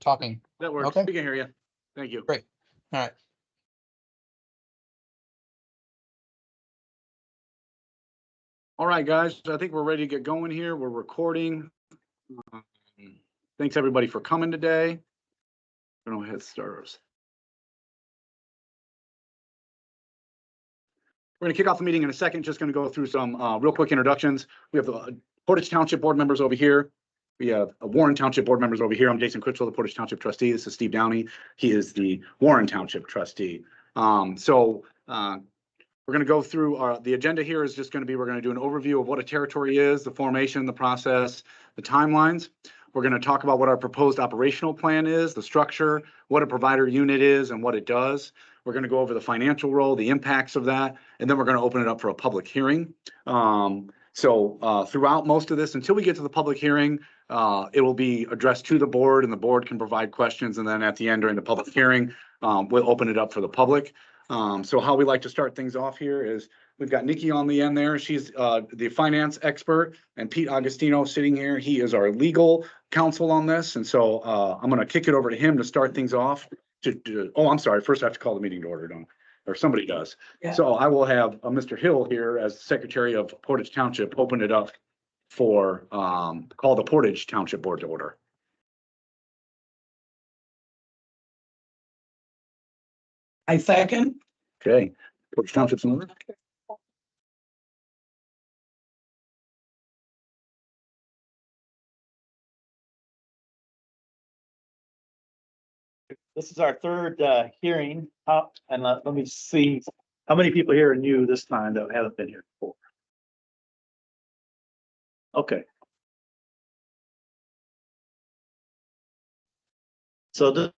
talking? That works. Okay. We can hear you. Thank you. Great. All right. All right, guys, I think we're ready to get going here. We're recording. Thanks everybody for coming today. We're gonna hit stars. We're gonna kick off the meeting in a second. Just gonna go through some real quick introductions. We have the Portage Township board members over here. We have Warren Township board members over here. I'm Jason Critchell, the Portage Township trustee. This is Steve Downey. He is the Warren Township trustee. We're going to go through the agenda here is just going to be, we're going to do an overview of what a territory is, the formation, the process, the timelines. We're going to talk about what our proposed operational plan is, the structure, what a provider unit is and what it does. We're going to go over the financial role, the impacts of that, and then we're going to open it up for a public hearing. Throughout most of this, until we get to the public hearing, it will be addressed to the board and the board can provide questions. And then at the end during the public hearing, we'll open it up for the public. So how we like to start things off here is we've got Nikki on the end there. She's the finance expert, and Pete Agostino sitting here. He is our legal counsel on this. And so I'm going to kick it over to him to start things off. Oh, I'm sorry. First, I have to call the meeting to order, don't I? Or somebody does. Yeah. So I will have Mr. Hill here as Secretary of Portage Township open it up for call the Portage Township Board to order. I second. Okay, Portage Township's in order. This is our third hearing up, and let me see how many people here are new this time that haven't been here before. Okay. So the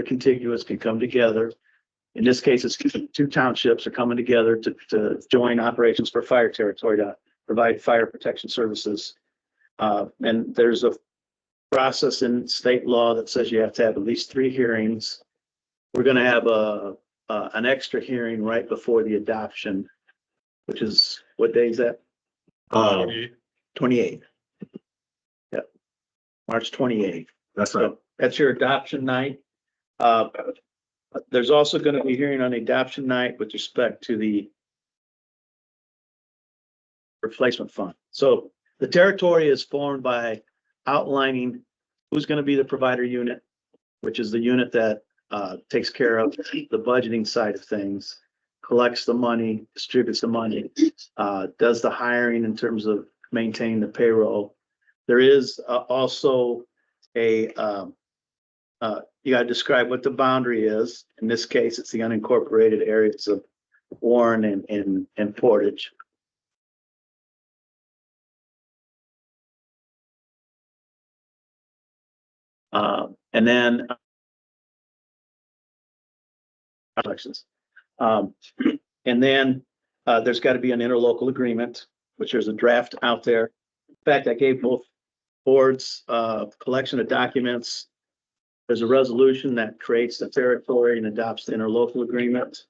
contiguous can come together. In this case, it's two townships are coming together to join operations for fire territory to provide fire protection services. And there's a process in state law that says you have to have at least 3 hearings. We're going to have an extra hearing right before the adoption, which is, what day is that? 28th. Yeah, March 28th. That's right. So that's your adoption night. There's also going to be a hearing on adoption night with respect to the replacement fund. So the territory is formed by outlining who's going to be the provider unit, which is the unit that takes care of the budgeting side of things, collects the money, distributes the money, does the hiring in terms of maintaining the payroll. There is also a you got to describe what the boundary is. In this case, it's the unincorporated areas of Warren and Portage. And then elections. And then there's got to be an interlocal agreement, which there's a draft out there. In fact, I gave both boards collection of documents. There's a resolution that creates the territory and adopts the interlocal agreement.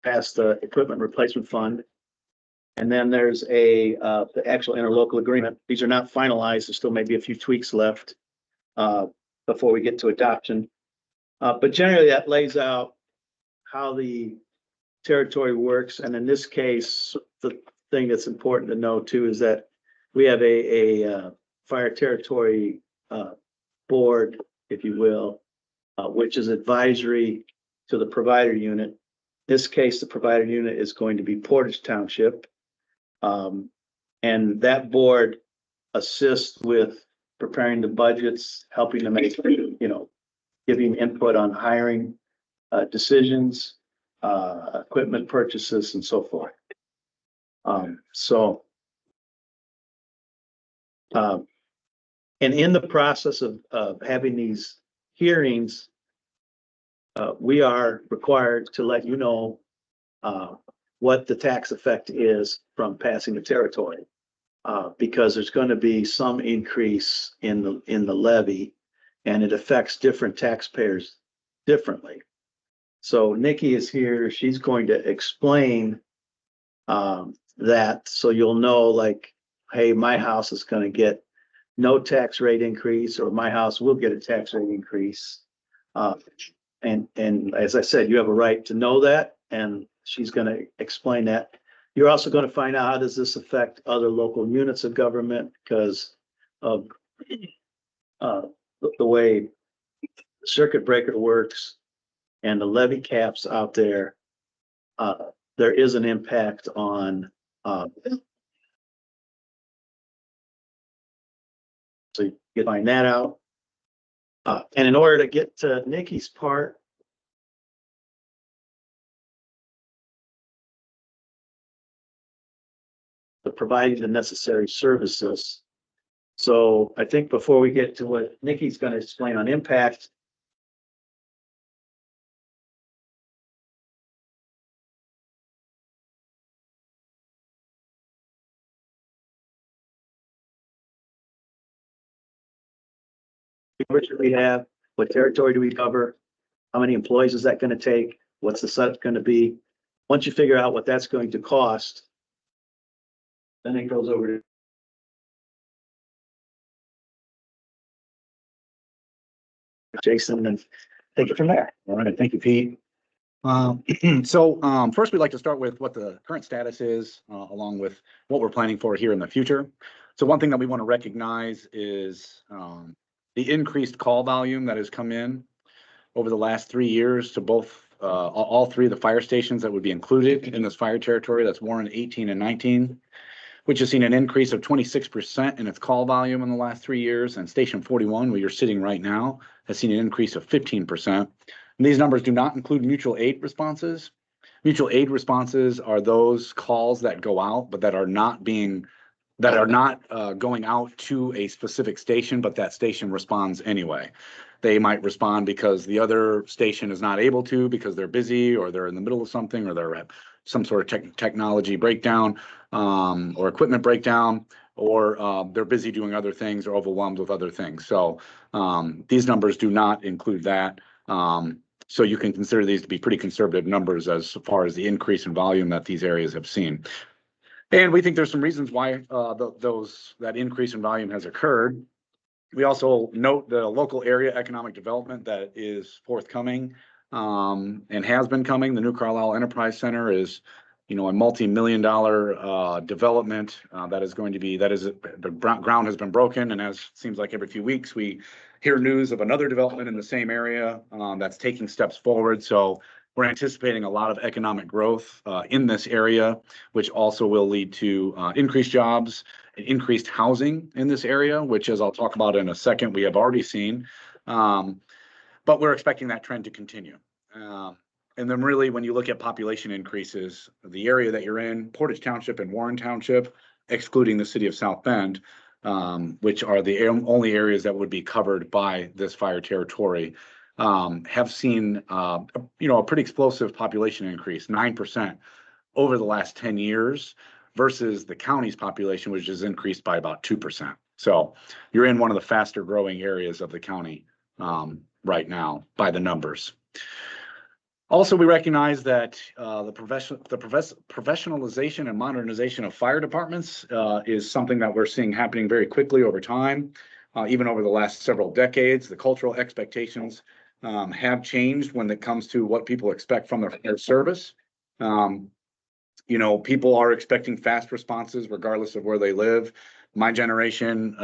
Pass the equipment replacement fund. And then there's the actual interlocal agreement. These are not finalized. There still may be a few tweaks left before we get to adoption. But generally that lays out how the territory works. And in this case, the thing that's important to know too is that we have a fire territory board, if you will, which is advisory to the provider unit. In this case, the provider unit is going to be Portage Township. And that board assists with preparing the budgets, helping to make, giving input on hiring decisions, equipment purchases, and so forth. And in the process of having these hearings, we are required to let you know what the tax effect is from passing the territory, because there's going to be some increase in the levy, and it affects different taxpayers differently. So Nikki is here. She's going to explain that, so you'll know, like, hey, my house is going to get no tax rate increase, or my house will get a tax rate increase. And as I said, you have a right to know that, and she's going to explain that. You're also going to find out, how does this affect other local units of government, because of the way the circuit breaker works and the levy caps out there. There is an impact on so you can find that out. And in order to get to Nikki's part, the providing the necessary services. So I think before we get to what Nikki's going to explain on impact, what should we have? What territory do we cover? How many employees is that going to take? What's the setup going to be? Once you figure out what that's going to cost, then it goes over to Jason and take it from there. All right, thank you, Pete. First, we'd like to start with what the current status is, along with what we're planning for here in the future. So one thing that we want to recognize is the increased call volume that has come in over the last 3 years to both all three of the fire stations that would be included in this fire territory. That's Warren 18 and 19, which has seen an increase of 26% in its call volume in the last 3 years. And Station 41, where you're sitting right now, has seen an increase of 15%. And these numbers do not include mutual aid responses. Mutual aid responses are those calls that go out, but that are not going out to a specific station, but that station responds anyway. They might respond because the other station is not able to, because they're busy, or they're in the middle of something, or they're at some sort of technology breakdown, or equipment breakdown, or they're busy doing other things or overwhelmed with other things. So these numbers do not include that. So you can consider these to be pretty conservative numbers as far as the increase in volume that these areas have seen. And we think there's some reasons why that increase in volume has occurred. We also note the local area economic development that is forthcoming and has been coming. The New Carlisle Enterprise Center is, a multi-million-dollar development the ground has been broken, and as it seems like every few weeks we hear news of another development in the same area that's taking steps forward. So we're anticipating a lot of economic growth in this area, which also will lead to increased jobs and increased housing in this area, which, as I'll talk about in a second, we have already seen. But we're expecting that trend to continue. And then really, when you look at population increases, the area that you're in, Portage Township and Warren Township, excluding the city of South Bend, which are the only areas that would be covered by this fire territory, have seen a pretty explosive population increase, 9% over the last 10 years, versus the county's population, which has increased by about 2%. So you're in one of the faster growing areas of the county right now by the numbers. Also, we recognize that the professionalization and modernization of fire departments is something that we're seeing happening very quickly over time, even over the last several decades. The cultural expectations have changed when it comes to what people expect from their service. People are expecting fast responses regardless of where they live. My generation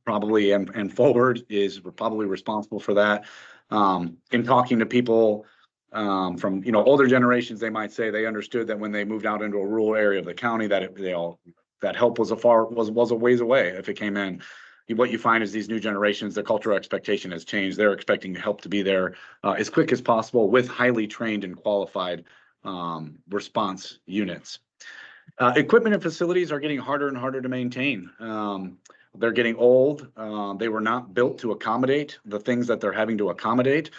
probably and forward is probably responsible for that. In talking to people from older generations, they might say they understood that when they moved out into a rural area of the county that that help was a ways away if it came in. What you find is these new generations, their cultural expectation has changed. They're expecting help to be there as quick as possible with highly trained and qualified response units. Equipment and facilities are getting harder and harder to maintain. They're getting old. They were not built to accommodate the things that they're having to accommodate.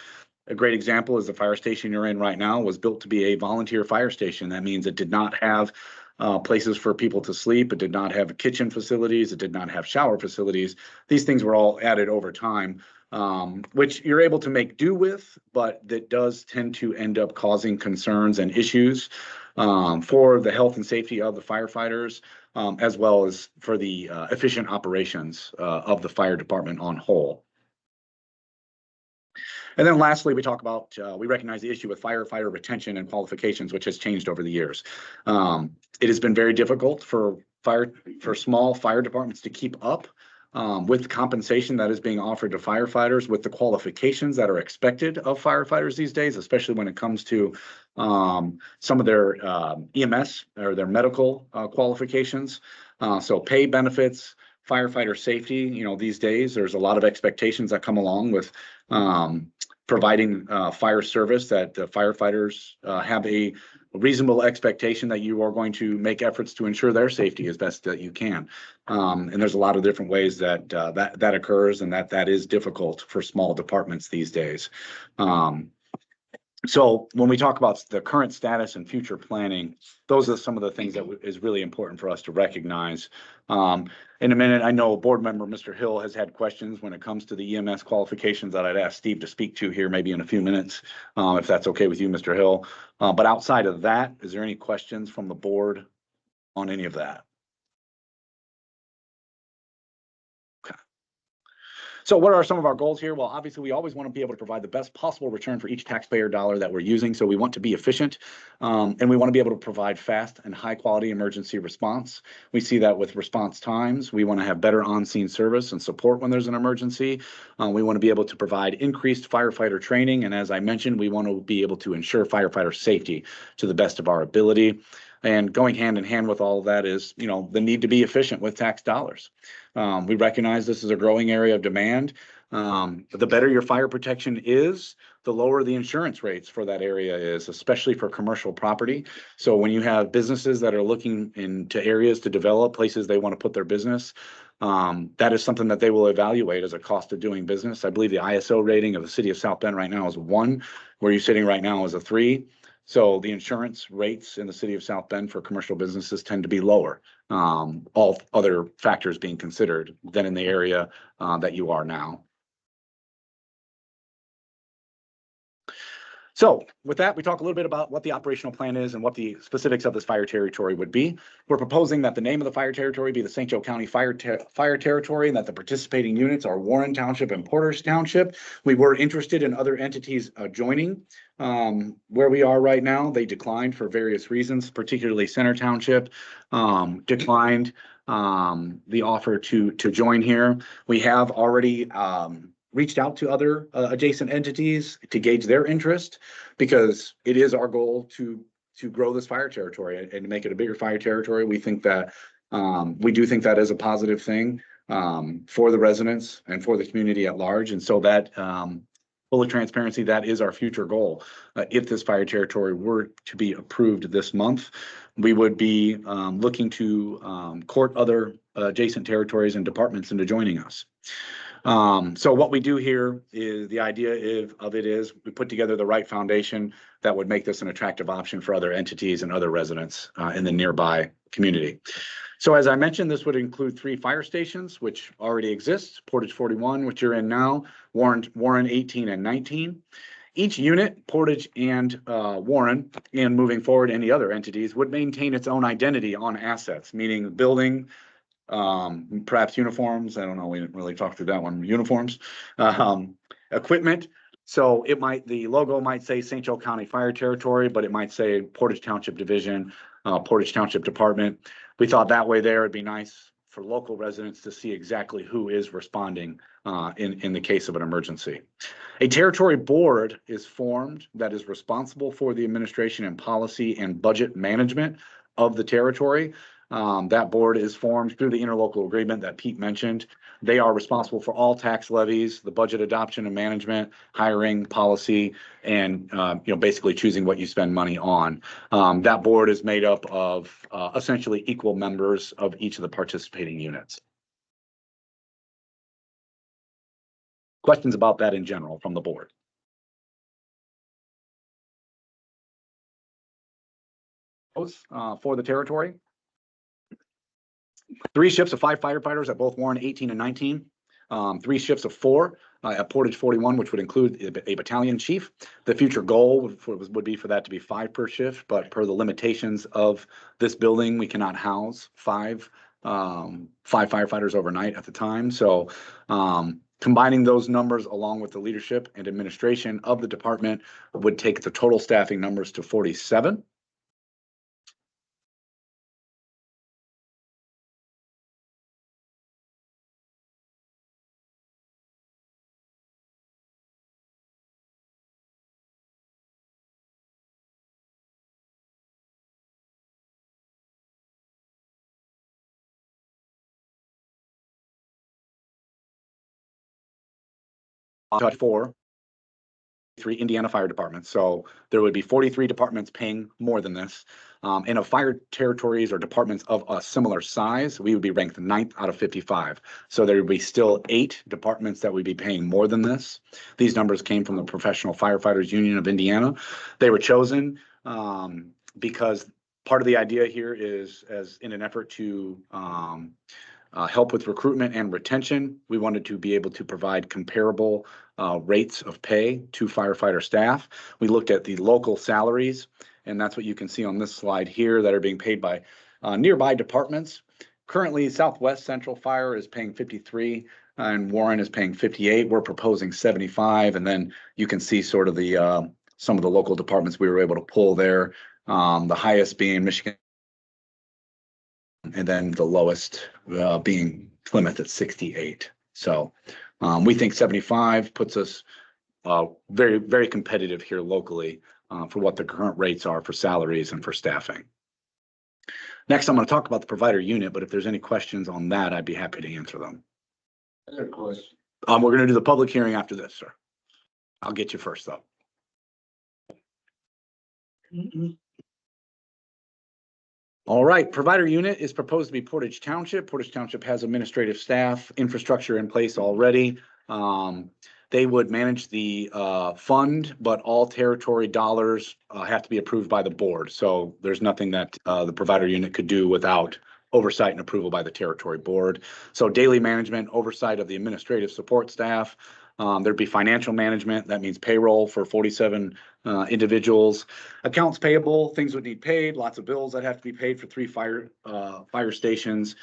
A great example is the fire station you're in right now was built to be a volunteer fire station. That means it did not have places for people to sleep. It did not have kitchen facilities. It did not have shower facilities. These things were all added over time which you're able to make do with, but that does tend to end up causing concerns and issues for the health and safety of the firefighters, as well as for the efficient operations of the fire department on whole. And then lastly, we talk about, we recognize the issue with firefighter retention and qualifications, which has changed over the years. It has been very difficult for small fire departments to keep up with compensation that is being offered to firefighters, with the qualifications that are expected of firefighters these days, especially when it comes to some of their EMS or their medical qualifications. So pay, benefits, firefighter safety, these days, there's a lot of expectations that come along with providing fire service, that the firefighters have a reasonable expectation that you are going to make efforts to ensure their safety as best that you can. And there's a lot of different ways that that occurs, and that is difficult for small departments these days. So when we talk about the current status and future planning, those are some of the things that is really important for us to recognize. In a minute, I know board member Mr. Hill has had questions when it comes to the EMS qualifications that I'd ask Steve to speak to here maybe in a few minutes, if that's okay with you, Mr. Hill. But outside of that, is there any questions from the board on any of that? So what are some of our goals here? Well, obviously, we always want to be able to provide the best possible return for each taxpayer dollar that we're using. So we want to be efficient, and we want to be able to provide fast and high quality emergency response. We see that with response times. We want to have better on-scene service and support when there's an emergency. We want to be able to provide increased firefighter training. And as I mentioned, we want to be able to ensure firefighter safety to the best of our ability. And going hand in hand with all of that is, the need to be efficient with tax dollars. We recognize this is a growing area of demand. The better your fire protection is, the lower the insurance rates for that area is, especially for commercial property. So when you have businesses that are looking into areas to develop, places they want to put their business, that is something that they will evaluate as a cost of doing business. I believe the ISO rating of the city of South Bend right now is 1, where you're sitting right now is a 3. So the insurance rates in the city of South Bend for commercial businesses tend to be lower, all other factors being considered, than in the area that you are now. So with that, we talk a little bit about what the operational plan is and what the specifics of this fire territory would be. We're proposing that the name of the fire territory be the St. Joe County Fire Territory, and that the participating units are Warren Township and Portage Township. We were interested in other entities joining where we are right now. They declined for various reasons, particularly Center Township declined the offer to join here. We have already reached out to other adjacent entities to gauge their interest, because it is our goal to grow this fire territory and to make it a bigger fire territory. We think that we do think that is a positive thing for the residents and for the community at large. And so that full transparency, that is our future goal. If this fire territory were to be approved this month, we would be looking to court other adjacent territories and departments into joining us. So what we do here is, the idea of it is we put together the right foundation that would make this an attractive option for other entities and other residents in the nearby community. So as I mentioned, this would include 3 fire stations, which already exist: Portage 41, which you're in now, Warren 18 and 19. Each unit, Portage and Warren, and moving forward, any other entities, would maintain its own identity on assets, meaning building, perhaps uniforms. I don't know. We didn't really talk through that one. Uniforms, equipment. So the logo might say St. Joe County Fire Territory, but it might say Portage Township Division, Portage Township Department. We thought that way there, it'd be nice for local residents to see exactly who is responding in the case of an emergency. A territory board is formed that is responsible for the administration and policy and budget management of the territory. That board is formed through the interlocal agreement that Pete mentioned. They are responsible for all tax levies, the budget adoption and management, hiring, policy, and basically choosing what you spend money on. That board is made up of essentially equal members of each of the participating units. Questions about that in general from the board? For the territory, 3 shifts of 5 firefighters at both Warren 18 and 19, 3 shifts of 4 at Portage 41, which would include a battalion chief. The future goal would be for that to be 5 per shift, but per the limitations of this building, we cannot house five firefighters overnight at the time. So combining those numbers along with the leadership and administration of the department would take the total staffing numbers to 47. Touch 4, 3 Indiana fire departments. So there would be 43 departments paying more than this. And of fire territories or departments of a similar size, we would be ranked 9th out of 55. So there would be still 8 departments that would be paying more than this. These numbers came from the Professional Firefighters Union of Indiana. They were chosen because part of the idea here is, as in an effort to help with recruitment and retention, we wanted to be able to provide comparable rates of pay to firefighter staff. We looked at the local salaries, and that's what you can see on this slide here that are being paid by nearby departments. Currently, Southwest Central Fire is paying 53 and Warren is paying 58. We're proposing 75, and then you can see sort of the some of the local departments we were able to pull there. The highest being Michigan, and then the lowest being Plymouth at 68. So we think 75 puts us very, very competitive here locally for what the current rates are for salaries and for staffing. Next, I'm going to talk about the provider unit, but if there's any questions on that, I'd be happy to answer them. Other question. We're going to do the public hearing after this, sir. I'll get you first, though. All right, provider unit is proposed to be Portage Township. Portage Township has administrative staff, infrastructure in place already. They would manage the fund, but all territory dollars have to be approved by the board. So there's nothing that the provider unit could do without oversight and approval by the territory board. So daily management, oversight of the administrative support staff. There'd be financial management. That means payroll for 47 individuals. Accounts payable, things would need paid, lots of bills that have to be paid for 3 fire stations.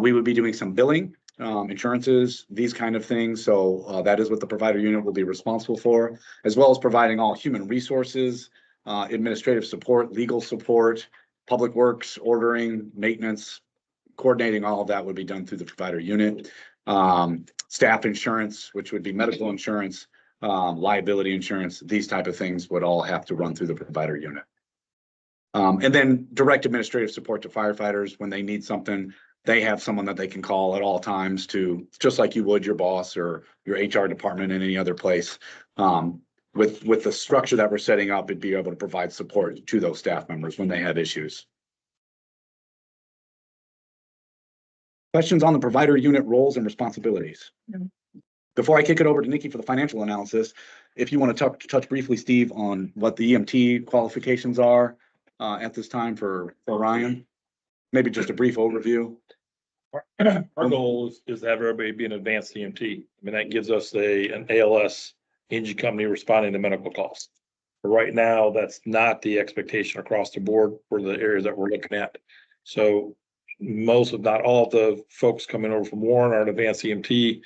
We would be doing some billing, insurances, these kind of things. So that is what the provider unit will be responsible for, as well as providing all human resources, administrative support, legal support, public works, ordering, maintenance, coordinating. All of that would be done through the provider unit. Staff insurance, which would be medical insurance, liability insurance, these type of things would all have to run through the provider unit. And then direct administrative support to firefighters when they need something. They have someone that they can call at all times to, just like you would your boss or your HR department in any other place. With the structure that we're setting up, it'd be able to provide support to those staff members when they have issues. Questions on the provider unit roles and responsibilities? No. Before I kick it over to Nikki for the financial analysis, if you want to touch briefly, Steve, on what the EMT qualifications are at this time for Ryan, maybe just a brief overview. Our goal is to have everybody be an advanced EMT. I mean, that gives us an ALS engine company responding to medical calls. But right now, that's not the expectation across the board for the areas that we're looking at. So most, if not all, of the folks coming over from Warren are an advanced EMT.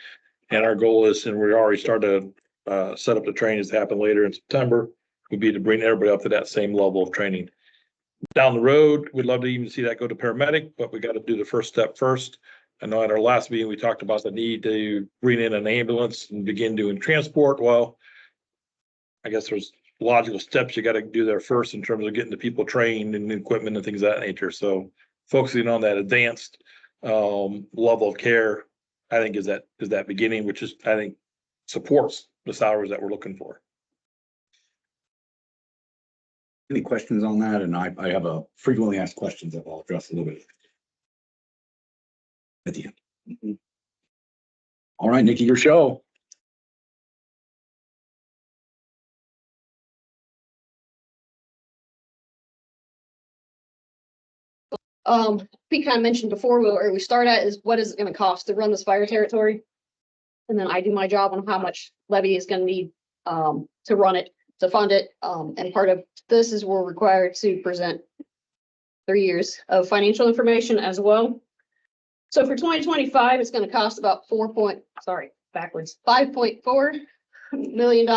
And our goal is, and we already started to set up the trainings to happen later in September, would be to bring everybody up to that same level of training. Down the road, we'd love to even see that go to paramedic, but we got to do the first step first. I know at our last meeting, we talked about the need to bring in an ambulance and begin doing transport. Well, I guess there's logical steps you got to do there first in terms of getting the people trained and equipment and things of that nature. So focusing on that advanced level of care, I think is that beginning, which is, I think, supports the salaries that we're looking for. Any questions on that? And I have a frequently asked questions that I'll address a little bit at the end. All right, Nikki, your show. We kind of mentioned before where we start at is what is it going to cost to run this fire territory? And then I do my job on how much levy is gonna need to run it, to fund it. And part of this is we're required to present 3 years of financial information as well. So for 2025, it's gonna cost about $5.4 million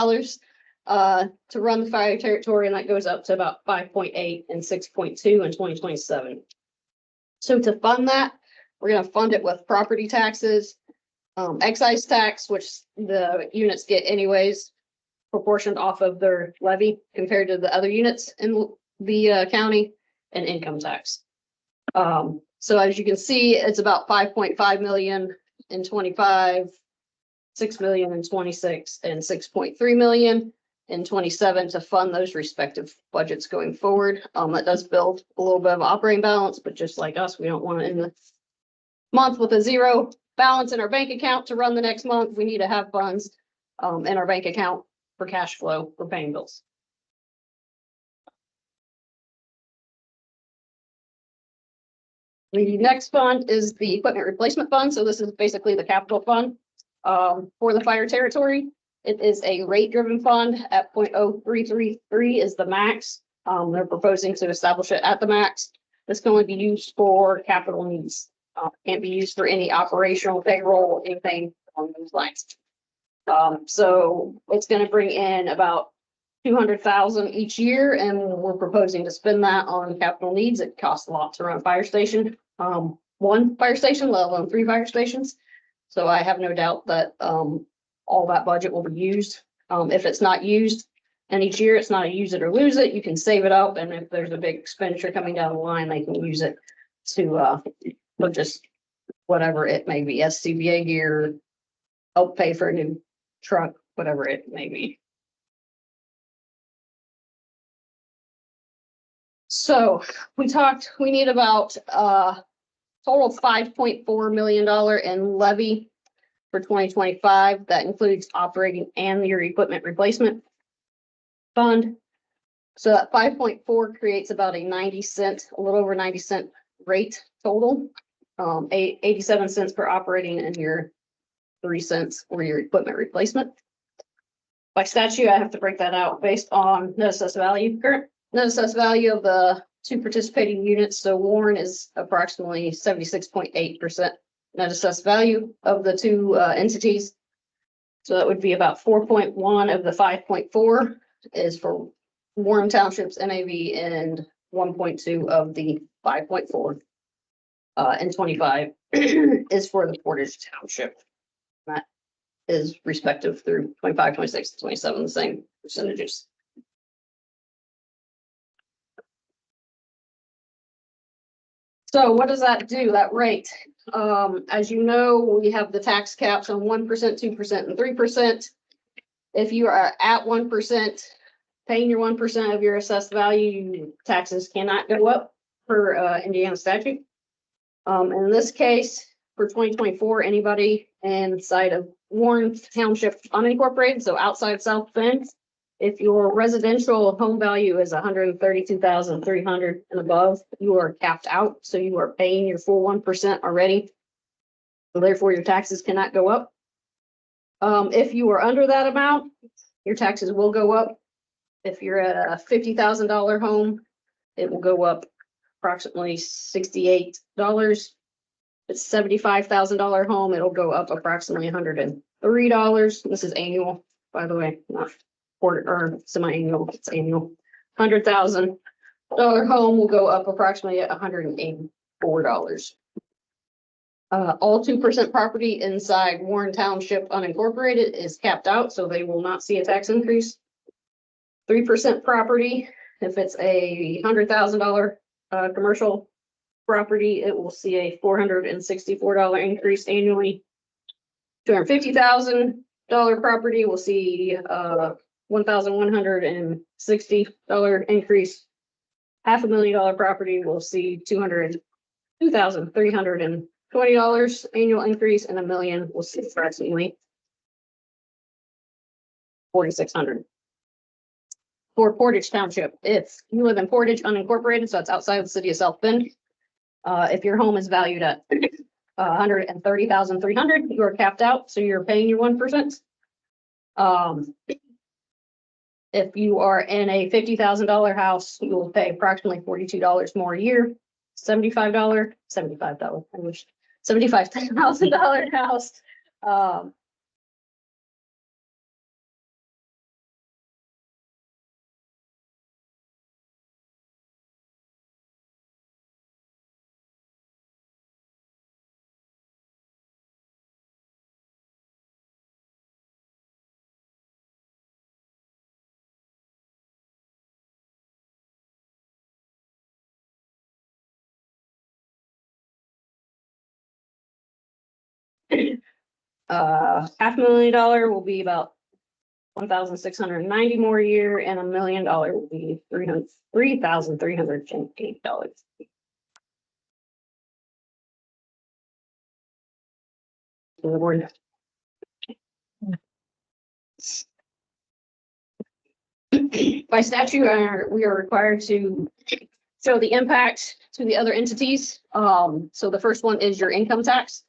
to run the fire territory, and that goes up to about 5.8 and 6.2 in 2027. So to fund that, we're gonna fund it with property taxes, excise tax, which the units get anyways, proportioned off of their levy compared to the other units in the county, and income tax. So as you can see, it's about 5.5 million in 25, 6 million in 26, and 6.3 million in 27 to fund those respective budgets going forward. That does build a little bit of operating balance, but just like us, we don't want to end the month with a zero balance in our bank account to run the next month. We need to have funds in our bank account for cash flow for paying bills. The next fund is the equipment replacement fund. So this is basically the capital fund for the fire territory. It is a rate-driven fund at 0.0333 is the max. They're proposing to establish it at the max. This can only be used for capital needs. Can't be used for any operational payroll, anything along those lines. So it's going to bring in about 200,000 each year, and we're proposing to spend that on capital needs. It costs a lot to run a fire station. One fire station, let alone 3 fire stations. So I have no doubt that all that budget will be used. If it's not used, and each year it's not a use it or lose it, you can save it up, and if there's a big expenditure coming down the line, they can use it to purchase whatever it may be, SCBA gear, help pay for a new truck, whatever it may be. So we need about total $5.4 million in levy for 2025. That includes operating and your equipment replacement fund. So that 5.4 creates about a 90-cent, a little over 90-cent rate total. 87 cents per operating and your 3 cents for your equipment replacement. By statute, I have to break that out based on net assessed value. Current net assessed value of the 2 participating units. So Warren is approximately 76.8% net assessed value of the 2 entities. So that would be about 4.1 of the 5.4 is for Warren Township's NAV and 1.2 of the 5.4 and 25 is for the Portage Township. That is respective through 25, 26, 27, the same percentages. So what does that do, that rate? As you know, we have the tax caps on 1%, 2%, and 3%. If you are at 1%, paying your 1% of your assessed value, taxes cannot go up per Indiana statute. In this case, for 2024, anybody inside of Warren Township unincorporated, so outside South Bend, if your residential home value is 132,300 and above, you are capped out. So you are paying your full 1% already. So therefore, your taxes cannot go up. If you are under that amount, your taxes will go up. If you're at a $50,000 home, it will go up approximately $68. If it's $75,000 home, it'll go up approximately $103. This is annual, by the way, not quarter or semi-annual. It's annual. $100,000 home will go up approximately at $184. All 2% property inside Warren Township unincorporated is capped out, so they will not see a tax increase. 3% property, if it's a $100,000 commercial property, it will see a $464 increase annually. $250,000 property will see $1,160 increase. $500,000 property will see $2,320 annual increase, and $1 million will see approximately $4,600. For Portage Township, if you live in Portage unincorporated, so it's outside of the city of South Bend, if your home is valued at 130,300, you are capped out, so you're paying your 1%. If you are in a $50,000 house, you will pay approximately $42 more a year. $75, I wish, $75,000 house. $500,000 will be about 1,690 more a year, and $1 million will be $3,308. To the board. By statute, we are required to show the impact to the other entities. So the first one is your income tax.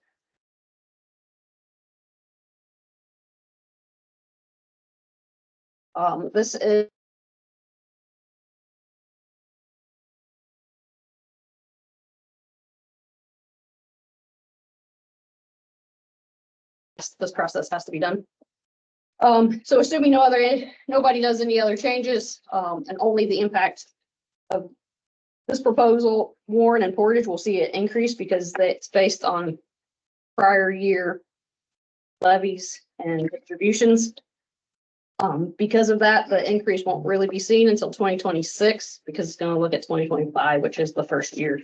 This is this process has to be done. So assuming nobody does any other changes, and only the impact of this proposal, Warren and Portage will see it increase because it's based on prior year levies and distributions. Because of that, the increase won't really be seen until 2026 because it's going to look at 2025, which is the first year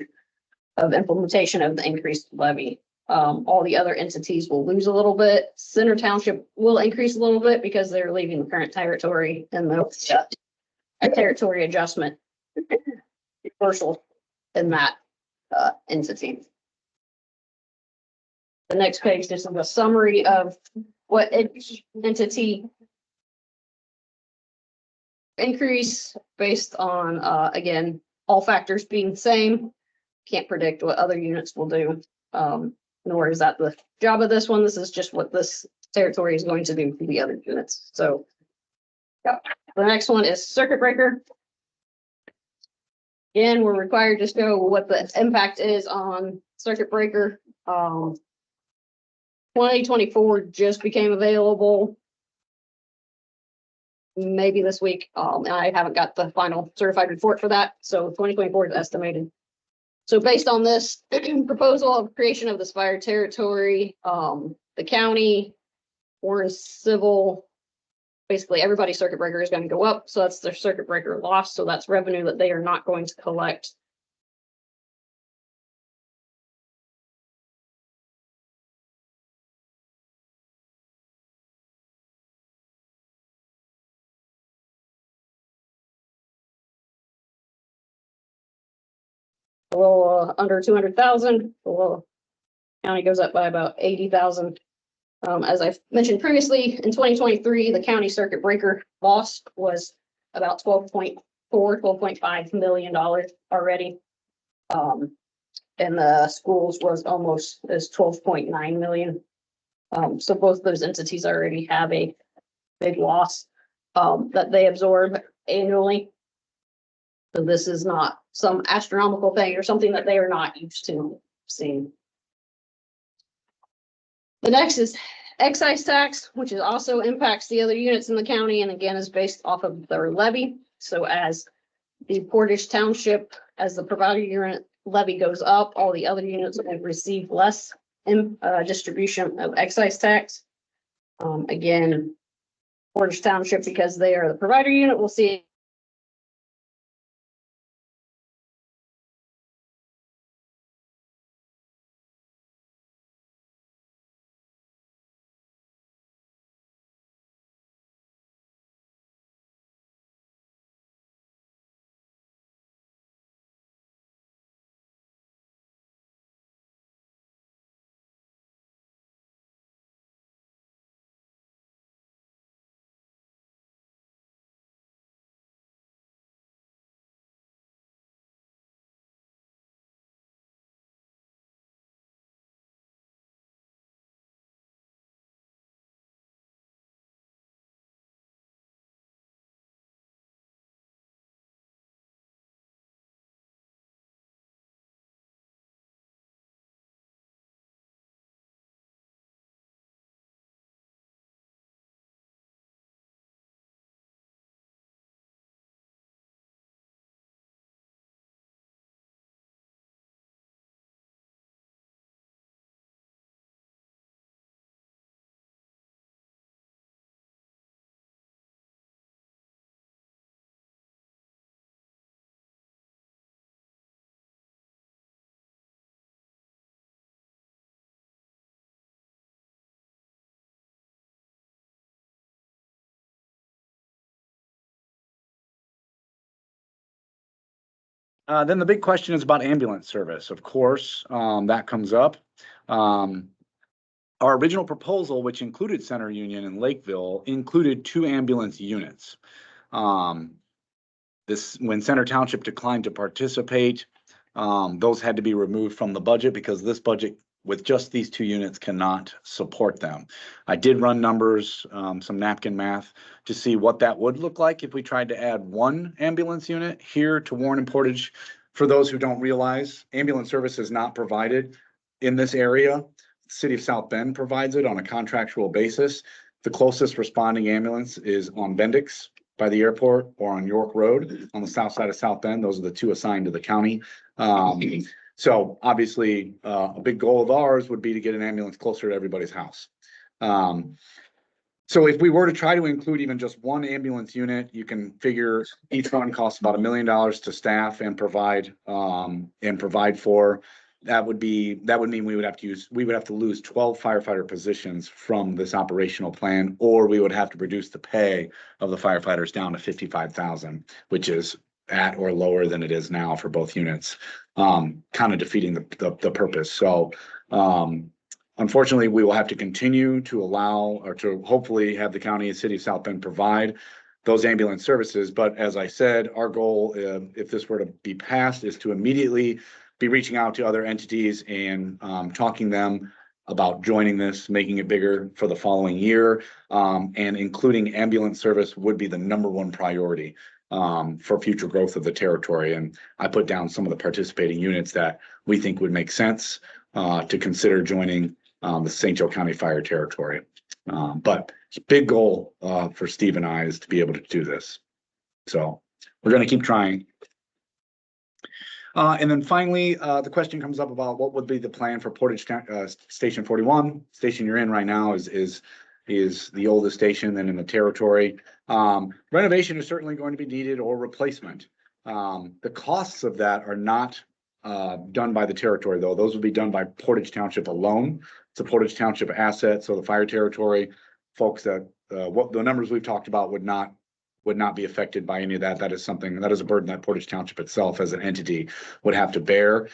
of implementation of the increased levy. All the other entities will lose a little bit. Center Township will increase a little bit because they're leaving the current territory and a territory adjustment reversal in that entity. The next page, this is a summary of what entity increase based on, again, all factors being the same. Can't predict what other units will do. Nor is that the job of this one. This is just what this territory is going to do for the other units. So yeah. The next one is circuit breaker. Again, we're required to show what the impact is on circuit breaker. 2024 just became available maybe this week. I haven't got the final certified report for that. So 2024 is estimated. So based on this proposal of creation of this fire territory, the county, Warren Civil, basically everybody's circuit breaker is going to go up. So that's their circuit breaker loss. So that's revenue that they are not going to collect. A little under 200,000. The little county goes up by about 80,000. As I mentioned previously, in 2023, the county circuit breaker loss was about $12.5 million already. And the schools was almost as 12.9 million. So both those entities already have a big loss that they absorb annually. So this is not some astronomical thing or something that they are not used to seeing. The next is excise tax, which is also impacts the other units in the county and again is based off of their levy. So as the Portage Township, as the provider unit levy goes up, all the other units will receive less in distribution of excise tax. Again, Portage Township, because they are the provider unit, will see Then the big question is about ambulance service. Of course, that comes up. Our original proposal, which included Center Union and Lakeville, included 2 ambulance units. When Center Township declined to participate, those had to be removed from the budget because this budget with just these 2 units cannot support them. I did run numbers, some napkin math to see what that would look like if we tried to add 1 ambulance unit here to Warren and Portage. For those who don't realize, ambulance service is not provided in this area. The City of South Bend provides it on a contractual basis. The closest responding ambulance is on Bendix by the airport or on York Road on the south side of South Bend. Those are the 2 assigned to the county. So obviously, a big goal of ours would be to get an ambulance closer to everybody's house. So if we were to try to include even just 1 ambulance unit, you can figure each one costs about $1 million to staff and provide for. That would mean we would have to lose 12 firefighter positions from this operational plan, or we would have to reduce the pay of the firefighters down to $55,000, which is at or lower than it is now for both units, kind of defeating the purpose. So, unfortunately, we will have to continue to allow or to hopefully have the county and city of South Bend provide those ambulance services. But as I said, our goal, if this were to be passed, is to immediately be reaching out to other entities and talking them about joining this, making it bigger for the following year, and including ambulance service would be the #1 priority for future growth of the territory. And I put down some of the participating units that we think would make sense to consider joining the St. Joe County Fire Territory. But big goal for Steve and I is to be able to do this. So we're going to keep trying. And then finally, the question comes up about what would be the plan for Portage Station 41. Station you're in right now is the oldest station then in the territory. Renovation is certainly going to be needed or replacement. The costs of that are not done by the territory, though. Those will be done by Portage Township alone. It's a Portage Township asset, so the fire territory folks that what the numbers we've talked about would not be affected by any of that. That is a burden that Portage Township itself as an entity would have to bear.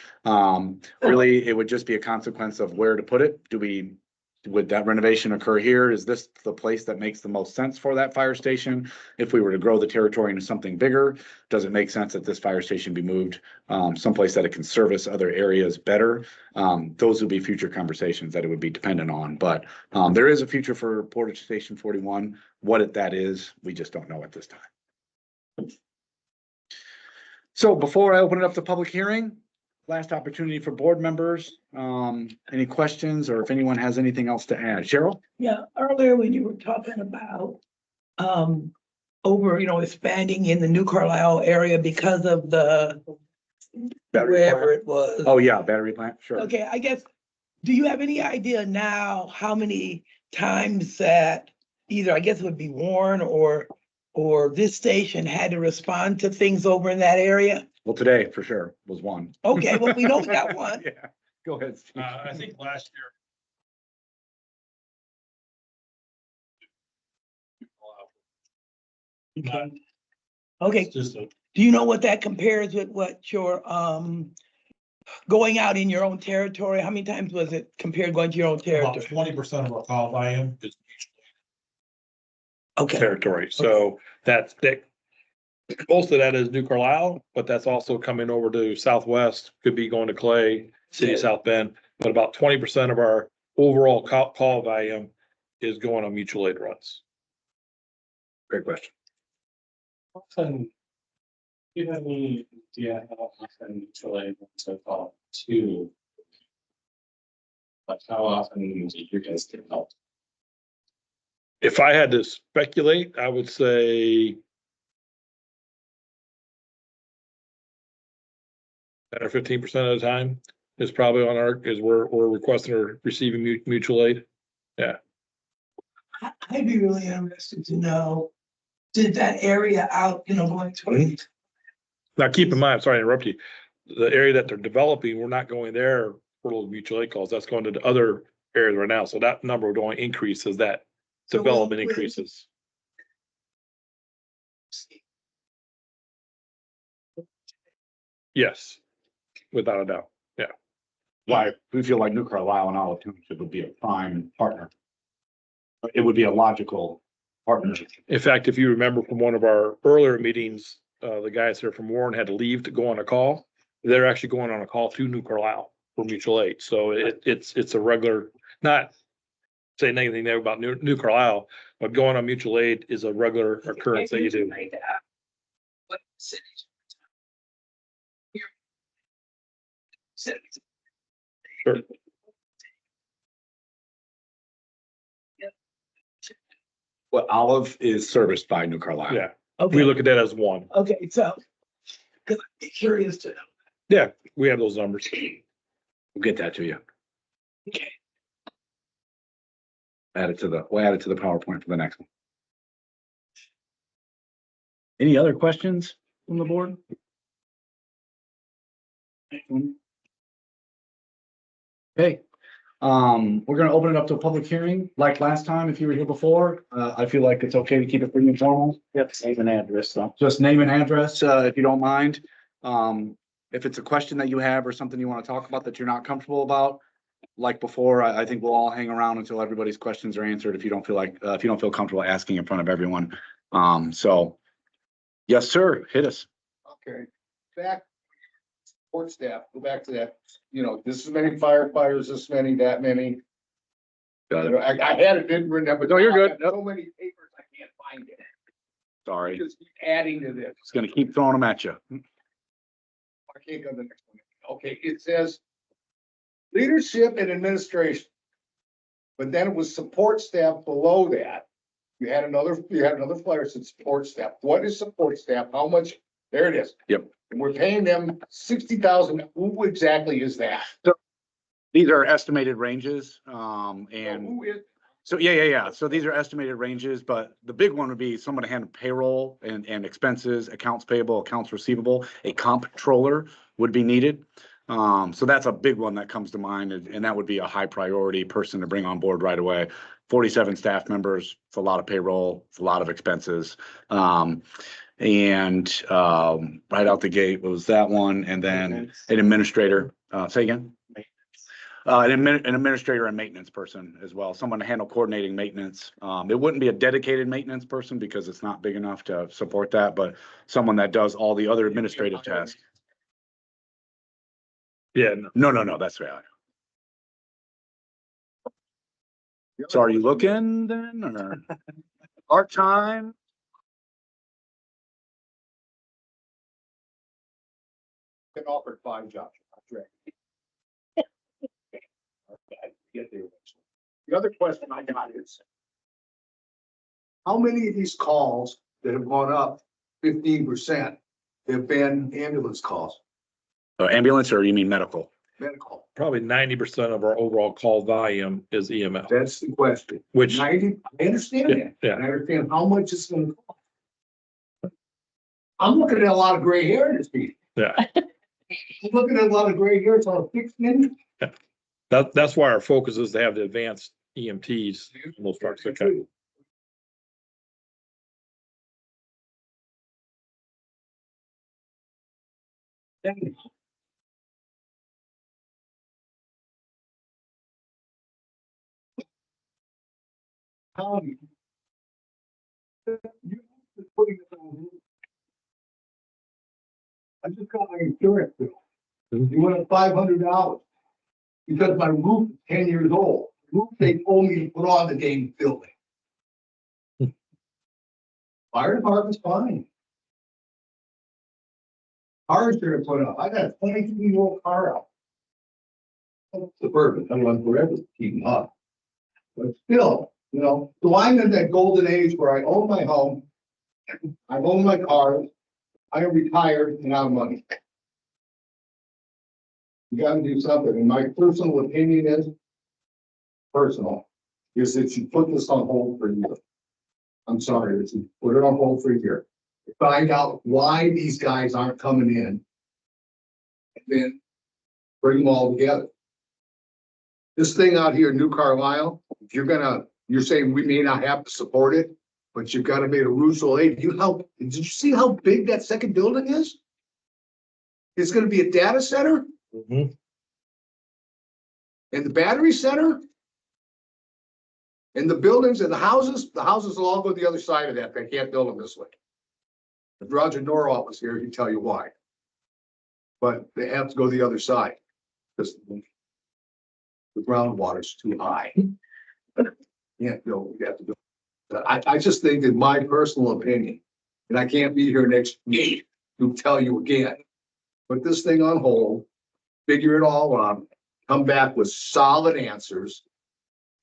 Really, it would just be a consequence of where to put it. Would that renovation occur here? Is this the place that makes the most sense for that fire station? If we were to grow the territory into something bigger, does it make sense that this fire station be moved someplace that it can service other areas better? Those would be future conversations that it would be dependent on. But there is a future for Portage Station 41. What that is, we just don't know at this time. So before I open it up to public hearing, last opportunity for board members. Any questions or if anyone has anything else to add? Cheryl? Yeah, earlier when you were talking about expanding in the New Carlisle area because of the wherever it was. Oh, yeah, battery plant, sure. Okay, I guess, do you have any idea now how many times that either, I guess it would be Warren or this station had to respond to things over in that area? Well, today for sure was one. Okay, well, we know we got one. Yeah, go ahead, Steve. I think last year. Okay, It's just a, do you know what that compares with what your going out in your own territory? How many times was it compared going to your own about territory? 20% of our call volume is Okay, territory. So that's big. Most of that is New Carlisle, but that's also coming over to Southwest, could be going to Clay, City of South Bend. But about 20% of our overall call volume is going on mutual aid runs. Great question. Often, do you have any idea how often mutual aid to call to? Like how often do you guys get help? If I had to speculate, I would say 10 or 15% of the time is probably on is we're requesting or receiving mutual aid. I'd be really interested to know, did that area out, going to. Now, keep in mind, sorry to interrupt you, the area that they're developing, we're not going there for those mutual aid calls. That's going to the other areas right now. So that number would only increase as that So development when- increases. Yes, without a doubt. Why, we feel like New Carlisle and Olive Township would be a prime partner. It would be a logical partnership. In fact, if you remember from one of our earlier meetings, the guys here from Warren had to leave to go on a call. They're actually going on a call to New Carlisle for mutual aid. So it's a regular, not saying anything there about New Carlisle, but going on mutual aid is a regular occurrence that you do. What cities? Here. Cities. Sure. Well, Olive is serviced by New Carlisle. Yeah, we Okay, look at that as one. okay, so, cause I'd be curious to know. Yeah, we have those numbers. We'll get that to you. Okay. We'll add it to the PowerPoint for the next one. Any other questions from the board? Okay, we're gonna open it up to a public hearing, like last time, if you were here before. I feel like it's okay to keep it pretty informal. Yep, name and address, so. Just name and address, if you don't mind. If it's a question that you have or something you want to talk about that you're not comfortable about, like before, I think we'll all hang around until everybody's questions are answered if you don't feel like, if you don't feel comfortable asking in front of everyone. So, yes, sir, hit us. Okay, back, support staff, go back to that, you know, this is many firefighters, this many, that many. Got You know, it. I had it didn't remember. No, you're good. I have so many papers, I can't find it. Sorry, Just keep adding to this. just gonna keep throwing them at you. I can't go to the next one. Okay, it says leadership and administration. But then it was support staff below that. You had another flyer that said support staff. What is support staff? How much? There it is. Yep. And we're paying them 60,000. Who exactly is that? These are estimated ranges, and Who is? so, yeah. So these are estimated ranges, but the big one would be someone to handle payroll and expenses, accounts payable, accounts receivable. A comptroller would be needed. So that's a big one that comes to mind, and that would be a high priority person to bring on board right away. 47 staff members, it's a lot of payroll, it's a lot of expenses. Right out the gate was that one, and then an administrator, say again? An administrator and maintenance person as well, someone to handle coordinating maintenance. It wouldn't be a dedicated maintenance person because it's not big enough to support that, but someone that does all the other administrative tasks. Yeah, No, that's right. So are you looking then, or part-time? Been offered 5 jobs. That's right. Get there eventually. The other question I got is, how many of these calls that have gone up 15% have been ambulance calls, Ambulance, or you mean medical? medical? probably 90% of our overall call volume is EMS, That's the question. which, 90, I understand that. yeah, And I understand how much it's gonna cost. I'm looking at a lot of gray hair in this meeting. yeah. I'm looking at a lot of gray hair. It's on a fixed minute. That's why our focus is to have the advanced EMTs in those trucks. Okay. Tommy. You putting this on me. I just got my insurance bill. Mhm. You went up $500 because my roof is 10 years old. Roof they told me to put on the damn building. Fire department's fine. Car insurance went up. I got a 22-year-old car out. Suburban, I'm on forever keeping up. But still, you know, so I'm in that golden age where I own my home. I own my cars. I am retired and out of money. You gotta do something. And my personal opinion is that you put this on hold for a year. I'm sorry, that you put it on hold for a year. Find out why these guys aren't coming in. And then bring them all together. This thing out here, New Carlisle, if you're saying we may not have to support it, but you've got to make a mutual aid. Did you see how big that second building is? It's gonna be a data center Mhm. and the battery center. And the buildings and the houses will all go the other side of that. They can't build them this way. If Roger Norwalk was here, he'd tell you why. But they have to go the other side because the groundwater's too high. Can't build, we have to build. I just think in my personal opinion, and I can't be here next week to tell you again, put this thing on hold, figure it all out, come back with solid answers.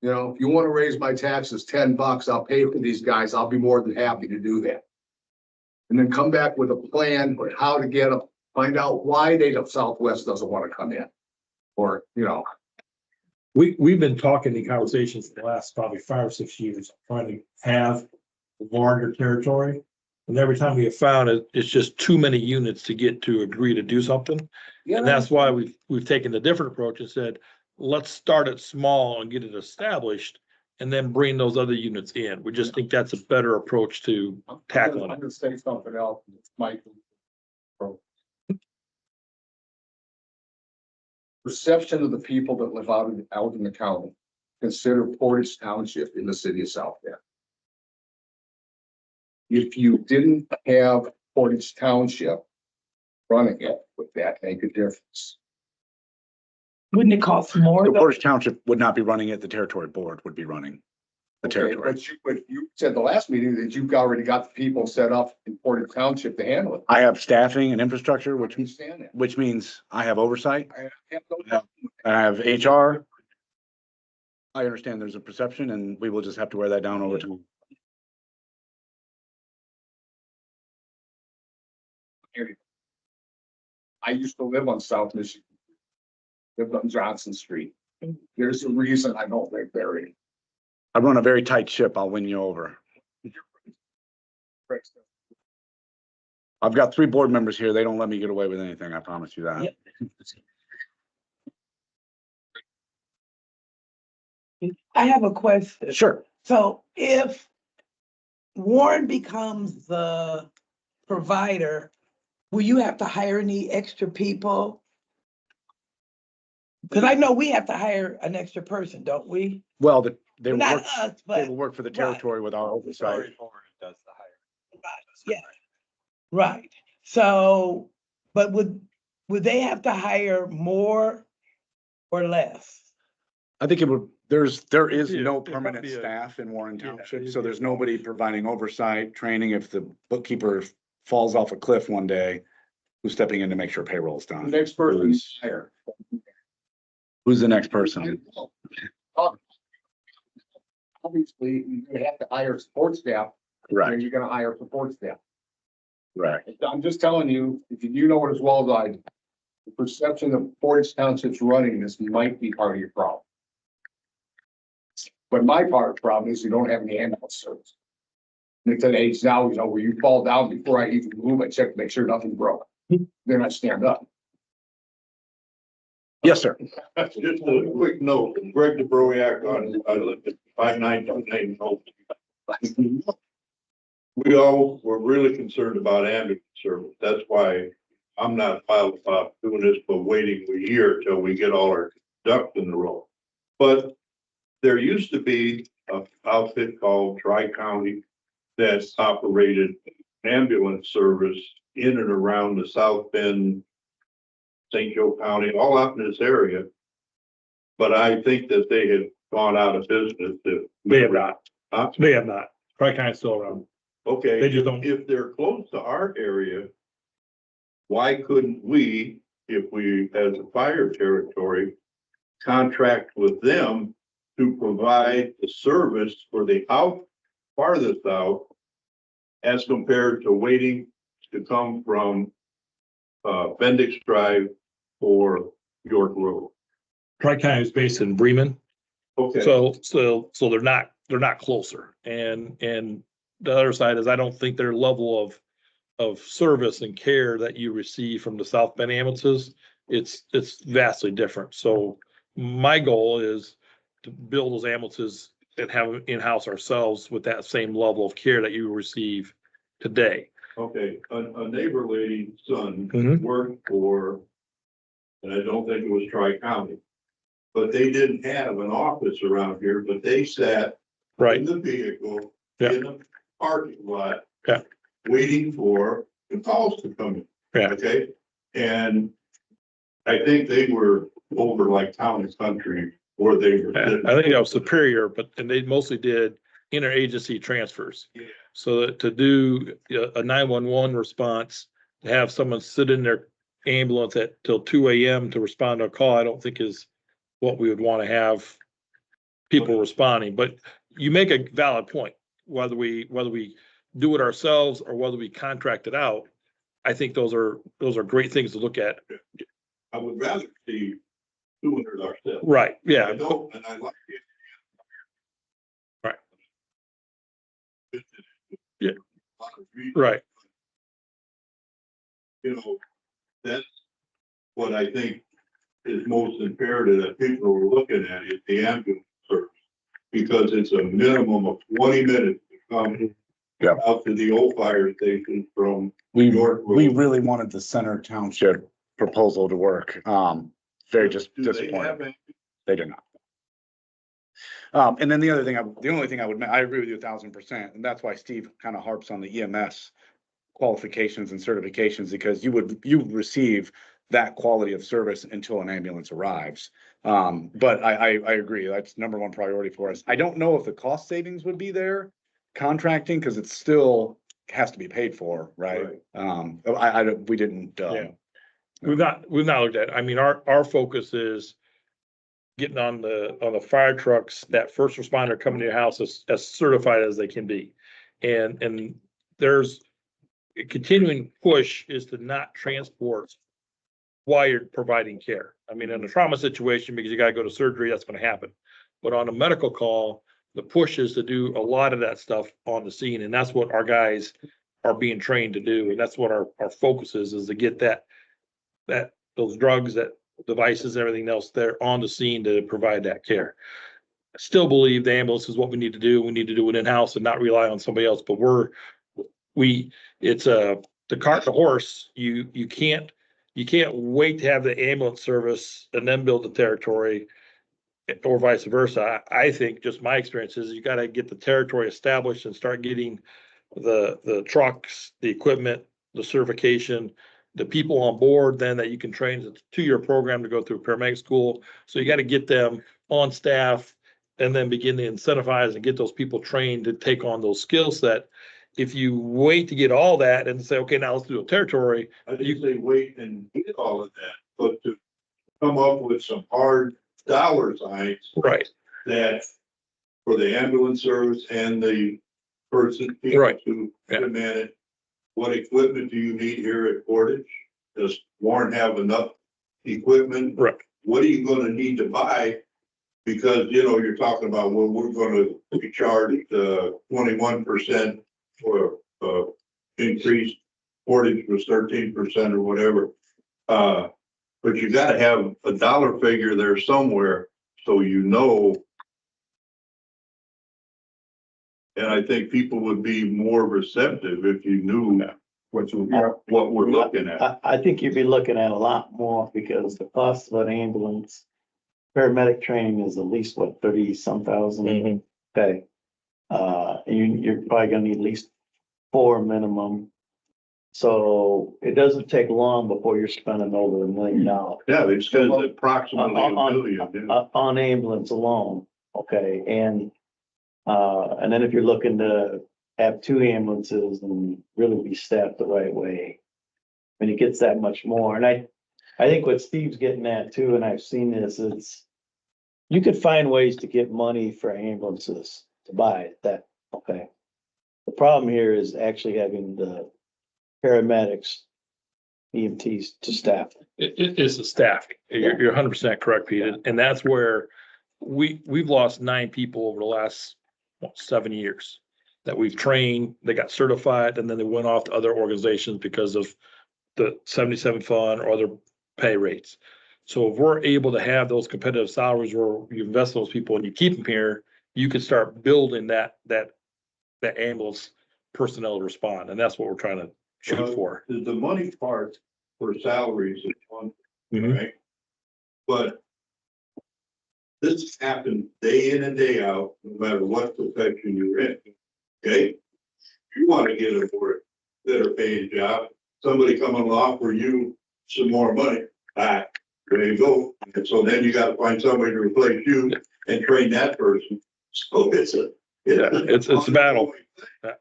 You know, if you want to raise my taxes $10, I'll pay for these guys. I'll be more than happy to do that. And then come back with a plan on how to get them, find out why Southwest doesn't want to come in. Or, you know, We've been talking in conversations for the last probably 5 or 6 years, trying to have larger territory. And every time we have found it, it's just too many units to get to agree to do something. And that's why we've taken a different approach and said, let's start it small and get it established and then bring those other units in. We just think that's a better approach to tackling I'm it. gonna say something else, Mike. Perception of the people that live out in the county, consider Portage Township in the city of South Bend. If you didn't have Portage Township running it, would that make a difference? Wouldn't it cost more The though? Portage Township would not be running it, the territory board would be running the Okay, territory. but you said the last meeting that you've already got the people set up in Portage Township to handle it. I have staffing and infrastructure, I which understand that. means I have oversight, I have no doubt. I have HR. I understand there's a perception and we will just have to wear that down over time. I used to live on South Michigan. Lived on Johnson Street. There's a reason I don't live there anymore. I run a very tight ship. I'll win you over. I've got 3 board members here. They don't let me get away with anything. I promise you that. Yep. I have a question. Sure. So if Warren becomes the provider, will you have to hire any extra people? Because I know we have to hire an extra person, don't we? Well, they will Not work, us, they but, will work for the territory with our oversight. yeah, right. So, but would they have to hire more or less? I think there is Yeah, no it might permanent be a- staff in Warren yeah, Township, it'd so be there's a nobody wash. providing oversight, training. If the bookkeeper falls off a cliff one day, who's stepping in to make sure payroll is The done? next person you hire. Who's the next person? Obviously, you're gonna have to hire support staff, and Right, you're gonna hire support staff. right. I'm just telling you, if you know it as well as I do, the perception of Portage Township's running this might be part of your problem. But my part of the problem is you don't have any ambulance service. And it's an age now, you know, where you fall down before I even move, I check to make sure nothing broke. Then I stand up. Yes, sir. Just a quick note, Greg DeBroiak I lived at 5929 Oak. We all were really concerned about ambulance service. That's why I'm not wild about doing this, but waiting a year till we get all our ducks in a row. But there used to be an outfit called Tri-County that operated ambulance service in and around the South Bend, St. Joe County, all out in this area. But I think that they had gone out of business. They have not. Huh? They have not. Probably kind of still around. Okay, They just don't- if they're close to our area, why couldn't we, if we, as a fire territory, contract with them to provide the service for the farthest out as compared to waiting to come from Bendix Drive or York Road? Tri-County is based in Bremen. Okay. So they're not closer. And the other side is I don't think their level of service and care that you receive from the South Bend ambulances, it's vastly different. So my goal is to build those ambulances and have them in-house ourselves with that same level of care that you receive today. Okay, a neighbor lady's son Mhm. worked for, and I don't think it was Tri-County. But they didn't have an office around here, but they sat in Right, the vehicle, Yeah. in the parking lot. Yeah. Waiting for the calls to come in. Yeah. Okay, and I think they were over like Town and Country, or they were. I think that was Superior, and they mostly did interagency transfers. Yeah. So that to do a 911 response, to have someone sit in their ambulance at till 2 AM to respond to a call, I don't think is what we would want to have people responding. But you make a valid point, whether we do it ourselves or whether we contract it out. I think those are great things to look at. I would rather see doing it ourselves. Right, I yeah, don't, and I like it. Right. Yeah. right, You know, that's what I think is most imperative that people are looking at is the ambulance service. Because it's a minimum of 20 minutes to come Yeah. out to the old fire station from We York Road. we really wanted the Center Township proposal to work. Very just Do they disappointed. have any? They do not. And then the only thing I agree with you 1,000%, and that's why Steve kind of harps on the EMS qualifications and certifications, because you would receive that quality of service until an ambulance arrives. But I agree, that's number one priority for us. I don't know if the cost savings would be there contracting, because it still has to be paid for, right? We didn't. Yeah. We've not looked at it. I mean, our focus is getting on the fire trucks, that first responder coming to your house as certified as they can be. And there's a continuing push is to not transport while you're providing care. I mean, in a trauma situation, because you gotta go to surgery, that's gonna happen. But on a medical call, the push is to do a lot of that stuff on the scene, and that's what our guys are being trained to do. And that's what our focus is to get those drugs, that devices, everything else there on the scene to provide that care. I still believe the ambulance is what we need to do. We need to do it in-house and not rely on somebody else, but it's the cart and the horse. You can't wait to have the ambulance service and then build the territory, or vice versa. I think just my experience is you gotta get the territory established and start getting the trucks, the equipment, the certification, the people on board, then that you can train. It's a 2-year program to go through paramedic school. So you got to get them on staff and then begin to incentivize and get those people trained to take on those skill set. If you wait to get all that and say, okay, now let's do a territory. I think they wait and get all of that, but to come up with some hard dollar signs Right. that for the ambulance service and the person Right. to Yeah. demand it. What equipment do you need here at Portage? Does Warren have enough equipment? Right. What are you gonna need to buy? Because, you're talking about, well, we're gonna be charged 21% for increase. Portage was 13% or whatever. But you gotta have a dollar figure there somewhere, so and I think people would be more receptive if you knew what we're looking at. I think you'd be looking at a lot more because the cost of an ambulance, paramedic training is at least what, 30-some thousand? Mhm. Okay. You're probably gonna need at least 4 minimum. So it doesn't take long before you're spending over $1 million. Yeah, they spend approximately $1 million. On ambulance alone, okay, and then if you're looking to have 2 ambulances and really be staffed the right way, when it gets that much more, and I think what Steve's getting at too, and I've seen this, you could find ways to get money for ambulances to buy that, okay. The problem here is actually having the paramedics, EMTs to staff. It is the staffing. You're 100% correct, Pete. And that's where we've lost 9 people over the last 7 years that we've trained. They got certified and then they went off to other organizations because of the 77 fund or other pay rates. So if we're able to have those competitive salaries where you invest those people and you keep them here, you can start building that ambulance personnel to respond. And that's what we're trying shoot for. The money part for salaries is one, Mhm. right? But this happens day in and day out, no matter what profession you're in, okay? You want to get a more better paying job, somebody come and offer you some more money, there you go. And so then you got to find somebody to replace you and train that person. So it's a. It's a battle. Yeah.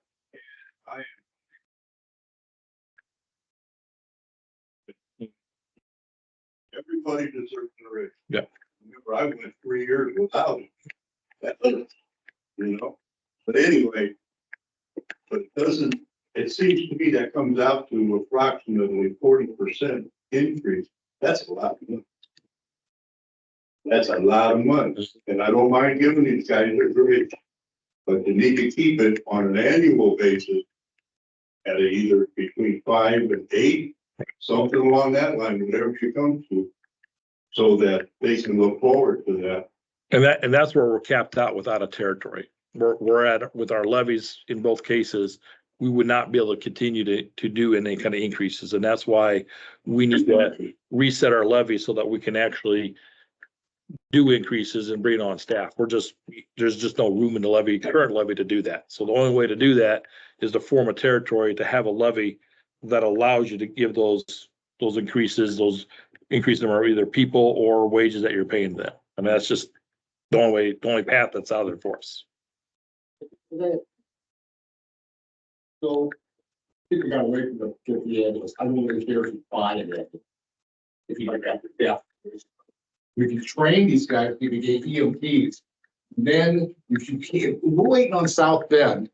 Everybody deserves a raise. Yeah. Remember, I went 3 years without it. You know, but anyway, but it doesn't, it seems to me that comes out to approximately 40% increase. That's a lot of money. That's a lot of money, and I don't mind giving these guys a raise, but you need to keep it on an annual basis at either between 5 and 8, something along that line, whatever you come to, so that they can look forward to that. And that's where we're capped out without a territory. We're at, with our levies in both cases, we would not be able to continue to do any kind of increases. And that's why we need to reset our levy so that we can actually do increases and bring on staff. There's just no room in the current levy to do that. So the only way to do that is to form a territory, to have a levy that allows you to give those increases, those increase them are either people or wages that you're paying them. I mean, that's just the only path that's out there for us. So people got away from the 50 ambulance. I mean, there's fine in it. If you like that, yeah. If you train these guys, if you get EMTs, then if you can't, we're waiting on South Bend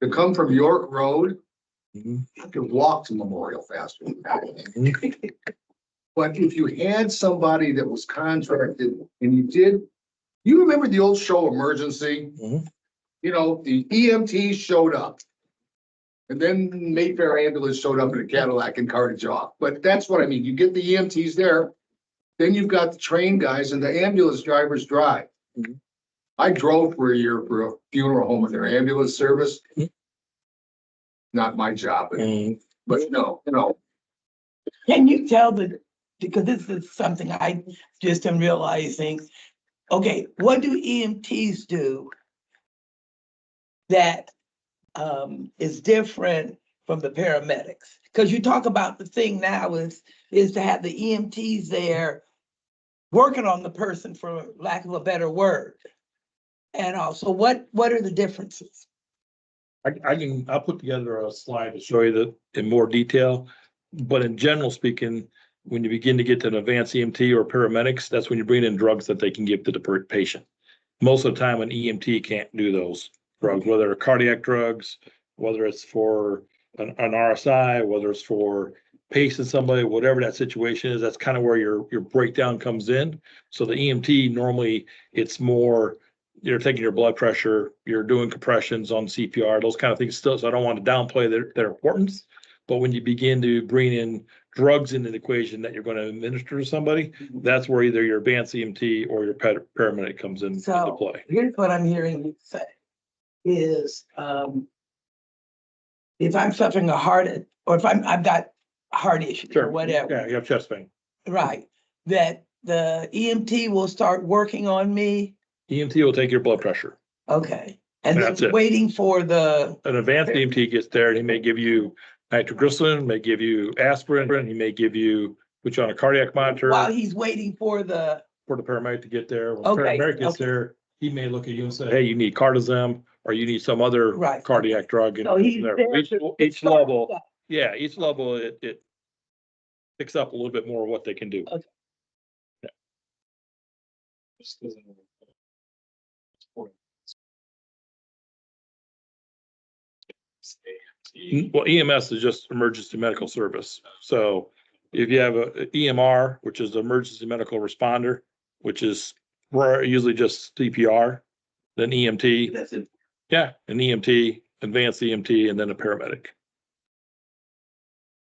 to come from York Road, you can walk to Memorial faster. But if you had somebody that was contracted and you remember the old show Emergency? Mhm. You know, the EMTs showed up. And then Mayfair ambulance showed up in a Cadillac and carted you off. But that's what I mean. You get the EMTs there, then you've got the train guys and the ambulance drivers drive. Mhm. I drove for a year for a funeral home with their ambulance service. Mhm. Not my job, Mm. but no. Can you tell because this is something I just am realizing, okay, what do EMTs do that is different from the paramedics? Because you talk about the thing now is to have the EMTs there working on the person, for lack of a better word. And also, what are the differences? I'll put together a slide to show you that in more detail. But in general speaking, when you begin to get to an advanced EMT or paramedics, that's when you bring in drugs that they can give to the patient. Most of the time, an EMT can't do those drugs, whether they're cardiac drugs, whether it's for an RSI, whether it's for pacing somebody, whatever that situation is, that's kind of where your breakdown comes in. So the EMT, normally it's more, you're taking your blood pressure, you're doing compressions on CPR, those kind of things still. So I don't want to downplay their importance. But when you begin to bring in drugs into the equation that you're going to administer to somebody, that's where either your advanced EMT or your paramedic comes into play. Here's what I'm hearing you say is, if I'm suffering a heart, or if I've got heart issues or whatever. Yeah, you have chest pain. Right, that the EMT will start working on me. EMT will take your blood pressure. Okay, and That's then it. waiting for the, An advanced EMT gets there and he may give you nitroglycerin, may give you aspirin, he may give you, put you on a cardiac monitor while he's waiting for the, paramedic to get there. When the Okay, paramedic gets okay. there, he may look at you and say, hey, you need cardizem, or you need some other Right. cardiac drug. so he's there. there. Each to each start level, stuff. yeah, each level, it picks up a little bit more of what they can do. Okay. Well, EMS is just emergency medical service. So if you have a EMR, which is emergency medical responder, which is usually just CPR, then EMT, That's it. yeah, an EMT, advanced EMT, and then a paramedic.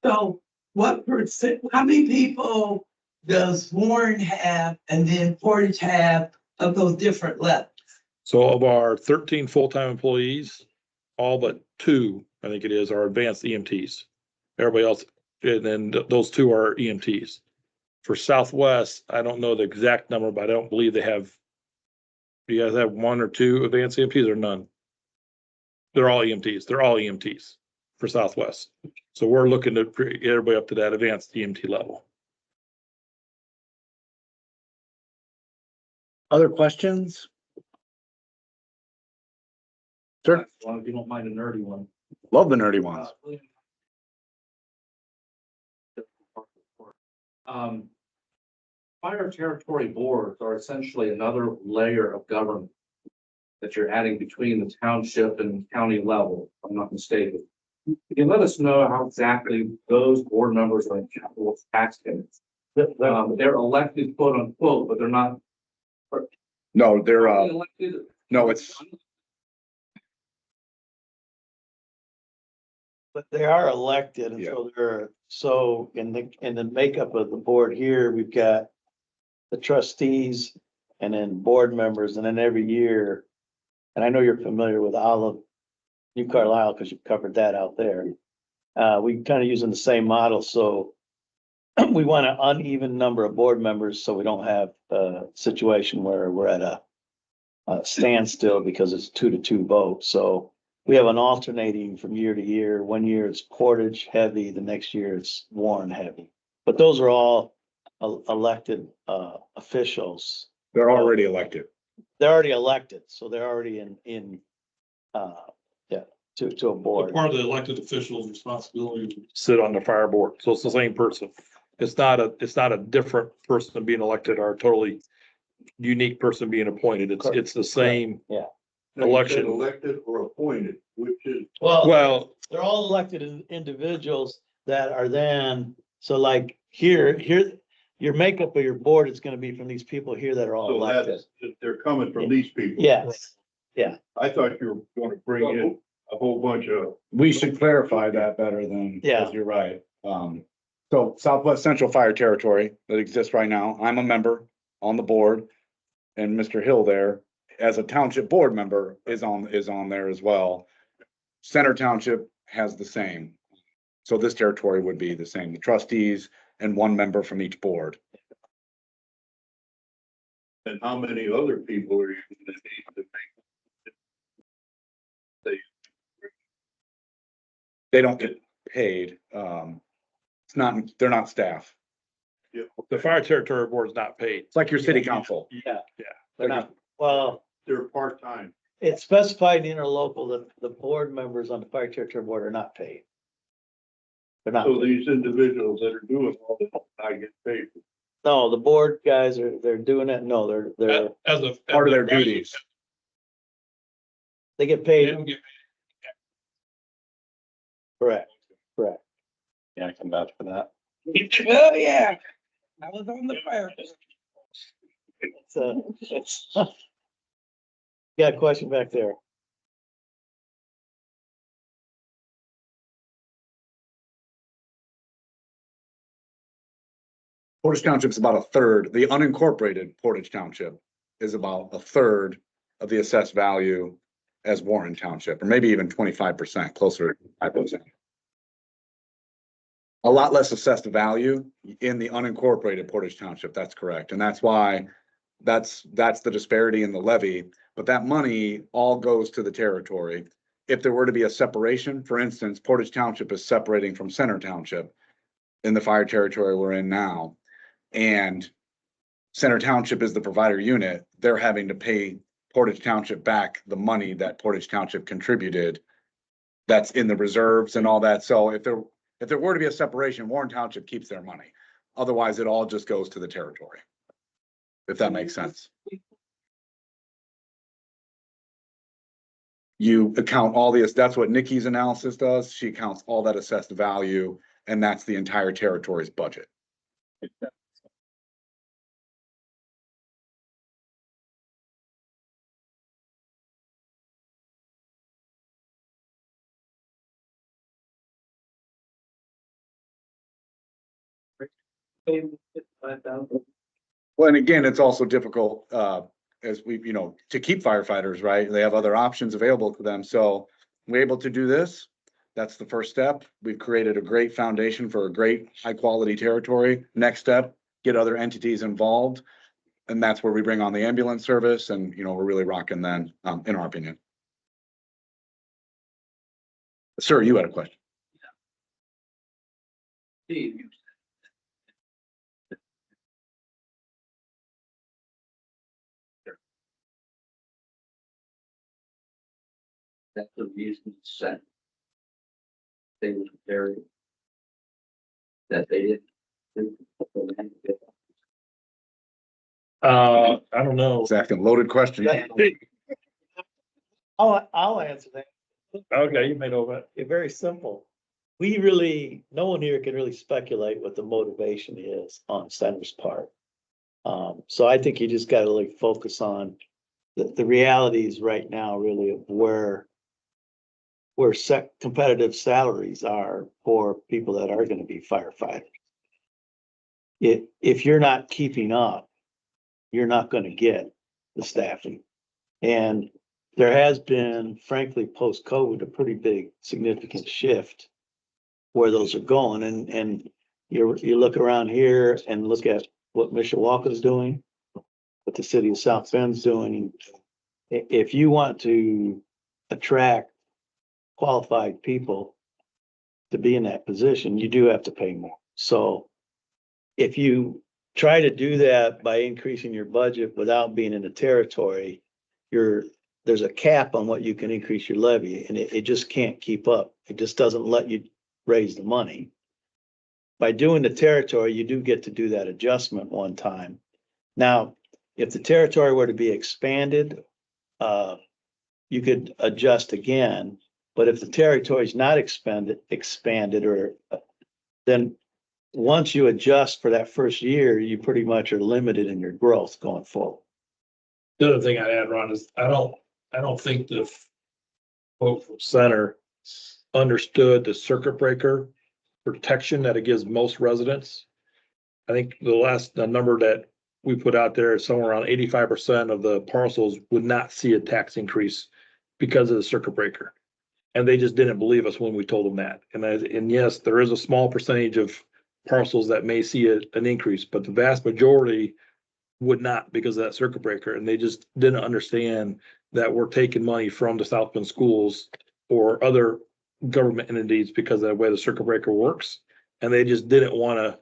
So what percent, how many people does Warren have and then Portage have of those different levels? So of our 13 full-time employees, all but 2 I think it is, are advanced EMTs. Everybody else, and then those two are EMTs. For Southwest, I don't know the exact number, but I don't believe they have. Do you guys have one or two advanced EMTs or none? They're all EMTs. They're all EMTs for Southwest. So we're looking to get everybody up to that advanced EMT level. Other questions? Sure, As long as you don't mind a nerdy one. love the nerdy ones. Fire territory boards are essentially another layer of government that you're adding between the township and county level, if I'm not mistaken. Can you let us know how exactly those board members are accountable for tax payments? They're elected, quote unquote, but they're not. No, they're, Are they elected? no, it's, But they are elected, and Yeah. so they're, so in the makeup of the board here, we've got the trustees and then board members, and then every year, and I know you're familiar with all of New Carlisle, because you've covered that out there. We kind of using the same model, so we want an uneven number of board members, so we don't have a situation where we're at a standstill because it's 2-2 vote. So we have an alternating from year to year. One year it's Portage heavy, the next year it's Warren heavy. But those are all elected officials. they're already elected. They're already elected, so they're already in to a board. Part of the elected officials' responsibility to sit on the fire board. So it's the same person. It's not a different person being elected or a totally unique person being appointed. It's the same. Yeah. Now, you said Election. elected or appointed, which is, Well, They're all elected individuals that are then, so like here, your makeup of your board is gonna be from these people here that are all so elected. they're coming from these people. Yes, I thought you were gonna bring in a whole bunch of, We should clarify that better than, Yeah. because you're right. So Southwest Central Fire Territory that exists right now, I'm a member on the board. And Mr. Hill there, as a township board member, is on there as well. Center Township has the same. So this territory would be the same, the trustees and one member from each board. and how many other people are you gonna need to make? They don't get paid. It's not, they're not staff. the fire territory board is not paid. It's like your city council. yeah. Yeah. They're not, well, They're part-time. it's specified in interlocal that the board members on the fire territory board are not paid. They're not, So these individuals that are doing all this, I get paid. no, the board guys they're doing it, no, they're, As a. Part of their duties. they get They paid, don't get correct. Yeah, I can vouch for that. Oh, yeah. I was on the fire. It's got a question back there. Portage Township is about a third, the unincorporated Portage Township is about a third of the assessed value as Warren Township, or maybe even 25%, closer to 5%. A lot less assessed value in the unincorporated Portage Township, that's correct, and that's why that's the disparity in the levy, but that money all goes to the territory. If there were to be a separation, for instance, Portage Township is separating from Center Township in the fire territory we're in now. And Center Township is the provider unit, they're having to pay Portage Township back the money that Portage Township contributed. That's in the reserves and all that. So if there were to be a separation, Warren Township keeps their money. Otherwise, it all just goes to the territory. If that makes sense. You account all this, that's what Nikki's analysis does. She counts all that assessed value, and that's the entire territory's budget. Well, and again, it's also difficult, as we, to keep firefighters, right? They have other options available to them. So we're able to do this. That's the first step. We've created a great foundation for a great high quality territory. Next step, get other entities involved. And that's where we bring on the ambulance service and, you know, we're really rocking then, in our opinion. Sir, you had a question. That's the reason set. They were very. That they didn't. I don't know. Exactly. Loaded question. I'll answer that. Okay, you made over it. It's very simple. We really, no one here can really speculate what the motivation is on Center's part. So I think you just gotta really focus on the realities right now really of where competitive salaries are for people that are gonna be firefighters. If you're not keeping up, you're not gonna get the staffing. And there has been, frankly, post-COVID, a pretty big significant shift where those are going. And you look around here and look at what Mishawaka's doing, what the city of South Bend's doing. If you want to attract qualified people to be in that position, you do have to pay more. So if you try to do that by increasing your budget without being in the territory, there's a cap on what you can increase your levy, and it just can't keep up. It just doesn't let you raise the money. By doing the territory, you do get to do that adjustment one time. Now, if the territory were to be expanded, you could adjust again. But if the territory is not expanded, then once you adjust for that first year, you pretty much are limited in your growth going forward. The other thing I'd add, Ron, is I don't think the folks from Center understood the circuit breaker protection that it gives most residents. I think the number that we put out there is somewhere around 85% of the parcels would not see a tax increase because of the circuit breaker. And they just didn't believe us when we told them that. And yes, there is a small percentage of parcels that may see an increase, but the vast majority would not because of that circuit breaker. And they just didn't understand that we're taking money from the South Bend schools or other government entities because of the way the circuit breaker works. And they just didn't want to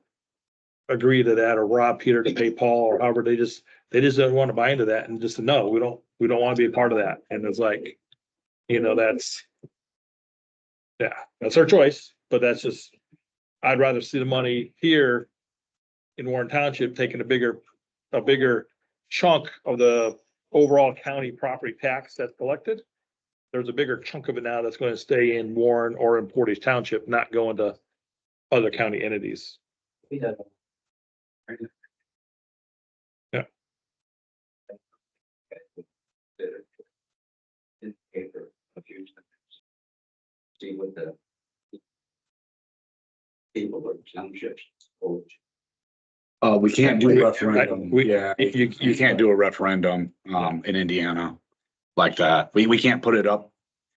agree to that or rob Peter to pay Paul or however. They just didn't want to buy into that and just said, no, we don't want to be a part of that. And it's like, you know, that's their choice, but that's just, I'd rather see the money here in Warren Township taking a bigger chunk of the overall county property tax that's collected. There's a bigger chunk of it now that's going to stay in Warren or in Portage Township, not going to other county entities. Yeah. Indicator a few times. See what the people or townships hold. We can't do a referendum. We- Yeah, you can't do a referendum, in Indiana like that. We can't put it up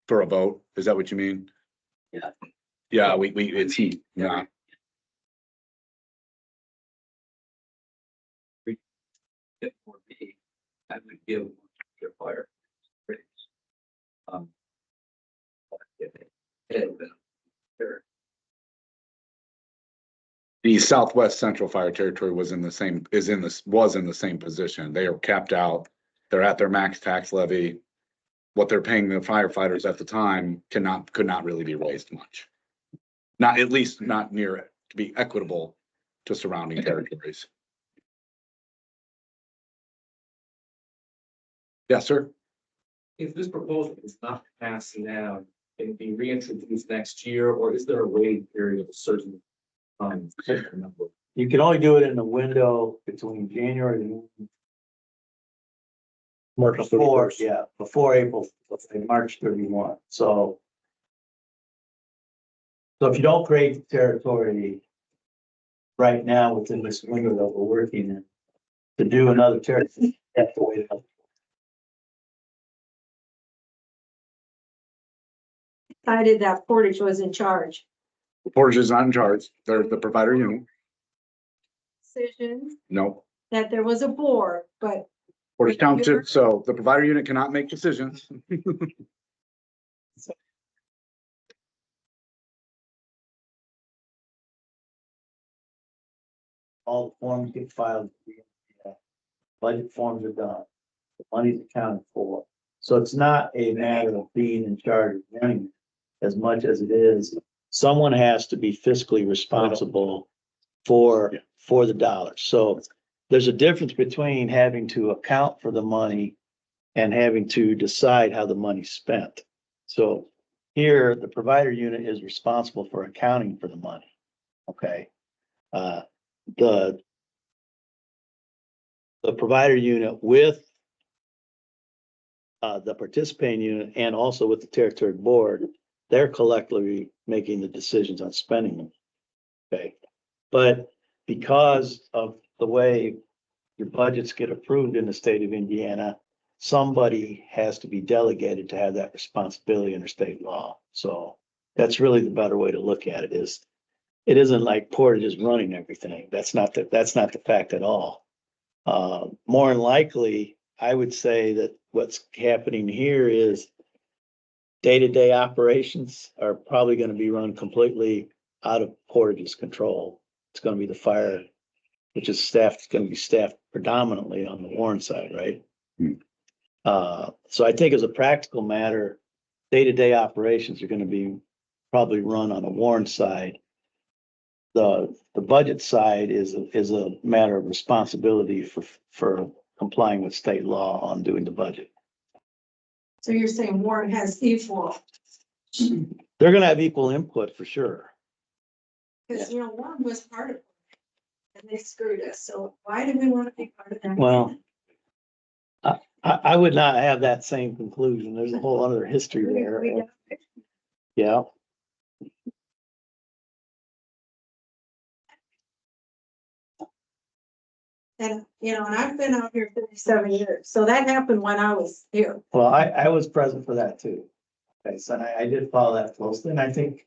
for a vote. Is that what you mean? Yeah. Yeah, it's heat, yeah. It would be, I would give your fire. raise. But if it had been there, The Southwest Central Fire Territory was in the same position. They are capped out. They're at their max tax levy. What they're paying the firefighters at the time could not really be raised much. Not, at least not near it, to be equitable to surrounding territories. Yes, sir. If this proposal is not passed now, can it be reintroduced next year, or is there a waiting period of a certain number? You can only do it in the window between January and March before, 31st. before April, let's say March 31. So if you don't create the territory right now within this window that we're working in, to do another territory, you have to wait. decided that Portage was in charge? Portage is not in charge. They're the provider unit. Decisions, No. that there was a board, but Portage Township, so the provider unit cannot make decisions. All the forms get filed. Budget forms are done. The money's accounted for. So it's not a matter of being in charge of running as much as it is. Someone has to be fiscally responsible for the dollars. So there's a difference between having to account for the money and having to decide how the money's spent. So here, the provider unit is responsible for accounting for the money. Okay. The provider unit with the participating unit and also with the territory board, they're collectively making the decisions on spending them. Okay. But because of the way your budgets get approved in the state of Indiana, somebody has to be delegated to have that responsibility under state law. So that's really the better way to look at it. Is it isn't like Portage is running everything. That's not the fact at all. More than likely, I would say that what's happening here is day-to-day operations are probably going to be run completely out of Portage's control. It's going to be the fire, which is going to be staffed predominantly on the Warren side, right? So I think as a practical matter, day-to-day operations are going to be probably run on the Warren side. The budget side is a matter of responsibility for complying with state law on doing the budget. so you're saying Warren has equal, They're going to have equal input for sure. because Warren was part of it. And they screwed us, so why do we want to be part of that? Well, I would not have that same conclusion. There's a whole other history there. Yeah. And, and I've been out here 37 years, so that happened when I was here. Well, I was present for that too. Okay, so I did follow that closely, and I think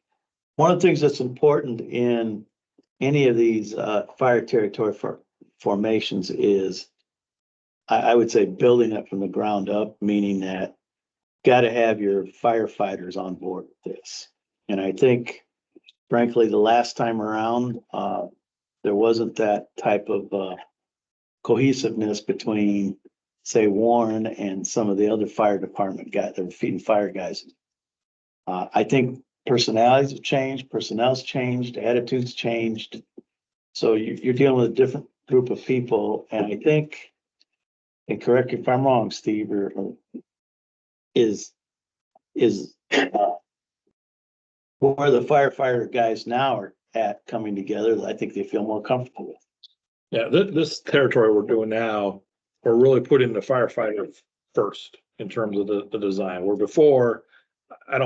one of the things that's important in any of these fire territory formations is, I would say, building it from the ground up, meaning that got to have your firefighters on board with this. And I think, frankly, the last time around, there wasn't that type of cohesiveness between, say, Warren and some of the other fire department guys that were feeding fire guys. I think personalities have changed, personnel's changed, attitudes changed. So you're dealing with a different group of people. And I think, and correct me if I'm wrong, Steve, is where the firefighter guys now are at coming together, I think they feel more comfortable with. Yeah, this territory we're doing now, we're really putting the firefighter first in terms of the design, where before, I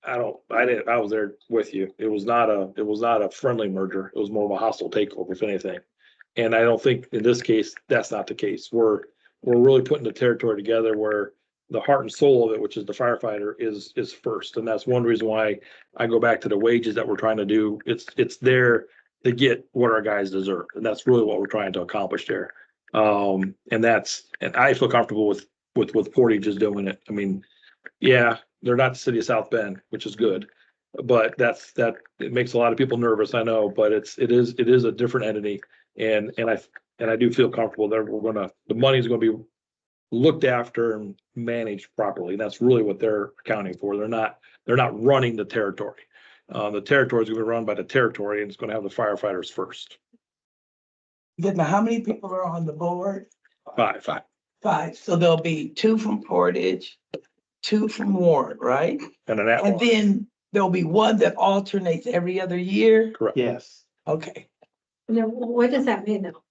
was there with you. It was not a friendly merger. It was more of a hostile takeover, if anything. And I don't think in this case, that's not the case. We're really putting the territory together where the heart and soul of it, which is the firefighter, is first. And that's one reason why I go back to the wages that we're trying to do. It's there to get what our guys deserve. And that's really what we're trying to accomplish there. And I feel comfortable with Portage is doing it. I mean, yeah, they're not the city of South Bend, which is good, but it makes a lot of people nervous, I know, but it is a different entity. And I do feel comfortable that the money's gonna be looked after and managed properly. And that's really what they're accounting for. They're not running the territory. The territory is gonna be run by the territory, and it's gonna have the firefighters first. Then how many people are on the board? Five. 5. So there'll be 2 from Portage, 2 from Warren, right? And And then there'll be one that alternates every other year? correct. Yes. Okay. Now, what does that mean though?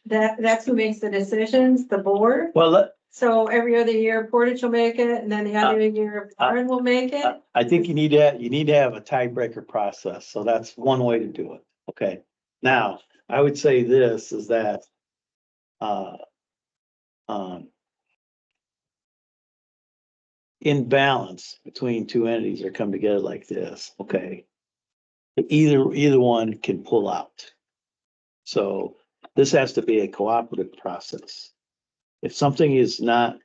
That's who makes the decisions, the board? Well, So every other year Portage will make it, and then the other year Warren will make it? I think you need to have a tiebreaker process. So that's one way to do it. Okay. Now, I would say this is that, in balance between two entities that come together like this, okay. Either one can pull out. So this has to be a cooperative process. If something is not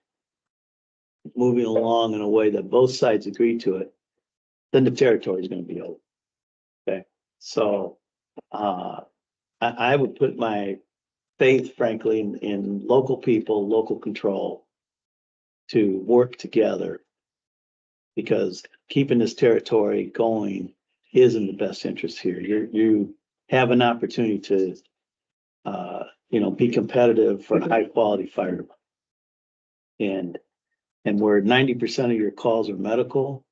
moving along in a way that both sides agree to it, then the territory is gonna be over. Okay, so, I would put my faith frankly in local people, local control to work together. Because keeping this territory going is in the best interest here. You have an opportunity to, be competitive for high quality fire department. And where 90% of your calls are medical,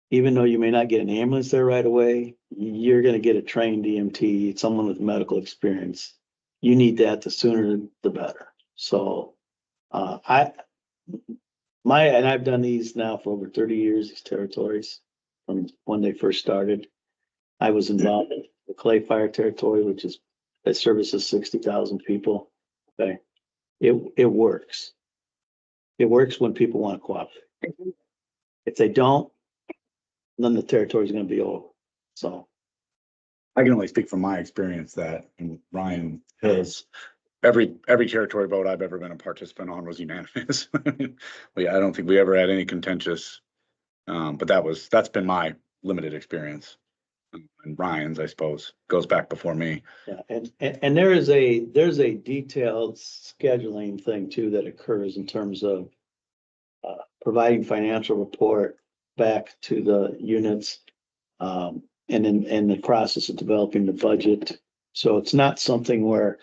even though you may not get an ambulance there right away, you're gonna get a trained EMT, someone with medical experience. You need that, the sooner the better. So, and I've done these now for over 30 years, these territories, from when they first started. I was involved in the Clay Fire Territory, that services 60,000 people. Okay. It works. It works when people want to cooperate. If they don't, then the territory is going to be over. So. I can only speak from my experience that, and Ryan has, every territory vote I've ever been a participant on was unanimous. I don't think we ever had any contentious, but that's been my limited experience. And Ryan's, I suppose, goes back before me. Yeah, and there's a detailed scheduling thing too that occurs in terms of providing financial report back to the units, and in the process of developing the budget. So it's not something where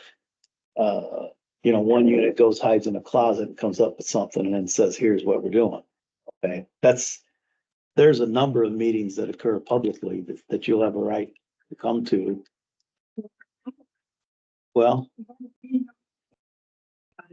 one unit goes, hides in a closet and comes up with something and then says, here's what we're doing. Okay, there's a number of meetings that occur publicly that you'll have a right to come to. Well,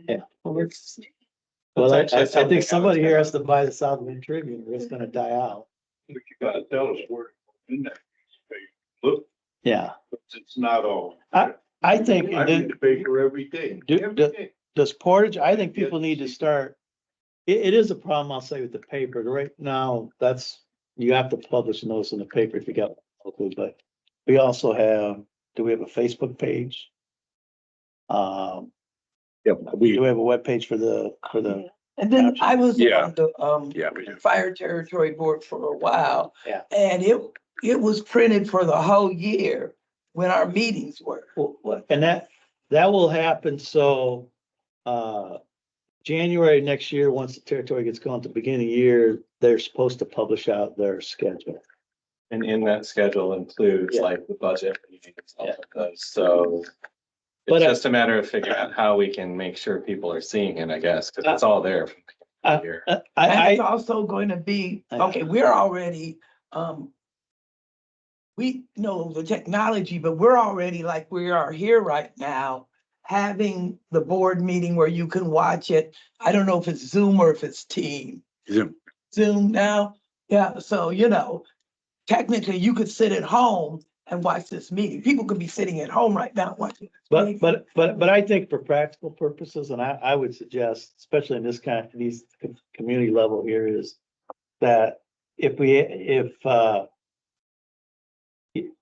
yeah. Well, I think somebody here has to buy the South Bend Tribune, or it's gonna die out. But you gotta tell us where in that space. Look, Yeah, it's not all. I think, I read the paper every day. Every day. does Portage, I think people need to start, it is a problem, I'll say, with the paper. Right now, you have to publish a notice in the paper if you got local, but we also do we have a Facebook page? Yeah, Do we have a webpage for the? And then I was Yeah. on the yeah, we do. fire territory board for a while. Yeah. And it was printed for the whole year when our meetings were. And that will happen, so, January next year, once the territory gets going at the beginning of the year, they're supposed to publish out their schedule. And in that schedule includes Yeah. like the budget meetings, all of those, so. But, It's just a matter of figuring out how we can make sure people are seeing it, I guess, because it's all there from here. And it's also going to be, okay, we're already, we know the technology, but we're already like we are here right now, having the board meeting where you can watch it. I don't know if it's Zoom or if it's Team. Zoom now. Yeah, so, technically you could sit at home and watch this meeting. People could be sitting at home right now watching. But I think for practical purposes, and I would suggest, especially in these community level here, is that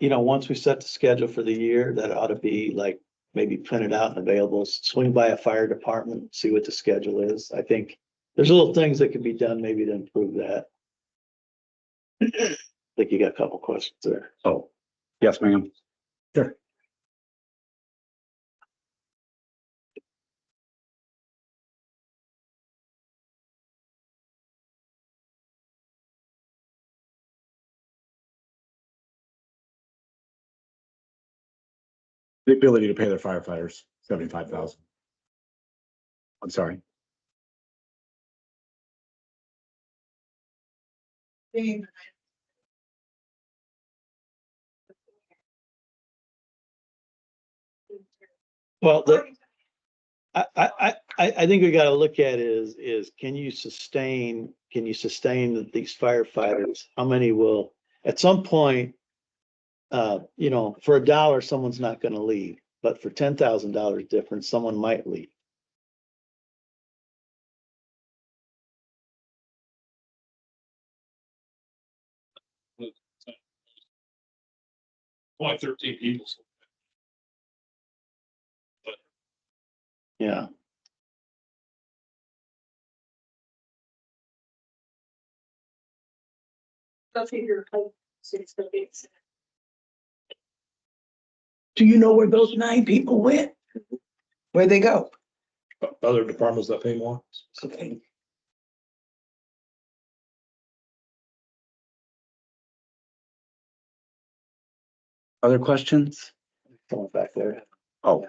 once we set the schedule for the year, that ought to be like maybe printed out and available. Swing by a fire department, see what the schedule is. I think there's little things that can be done maybe to improve that. I think you got a couple questions there. Oh, yes, ma'am. Sure. The ability to pay their firefighters 75,000. I'm sorry. Well, I think we gotta look at is can you sustain these firefighters? How many will, at some point, for $1, someone's not gonna leave, but for $10,000 difference, someone might leave. Only 13 people. Yeah. Do you know where those 9 people went? Where'd they go? Other departments that pay more. Okay. Other questions? Someone back there. Oh.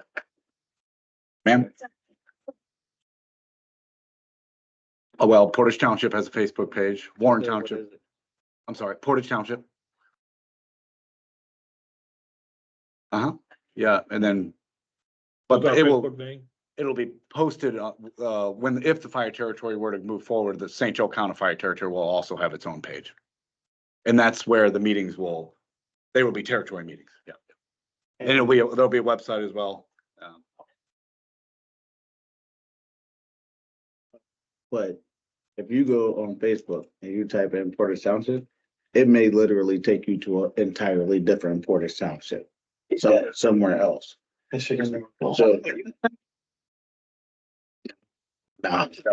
Ma'am? Oh, well, Portage Township has a Facebook page, Warren Township, I'm sorry, Portage Township. Uh-huh, yeah, and then, but What's our it will, Facebook name? it'll be posted, if the fire territory were to move forward, the St. Joe County Fire Territory will also have its own page. And that's where the meetings they will be territory meetings, yeah. And there'll be a website as well. But if you go on Facebook and you type in Portage Township, it may literally take you to an entirely different Portage Township. Somewhere else. So. Nah. Take a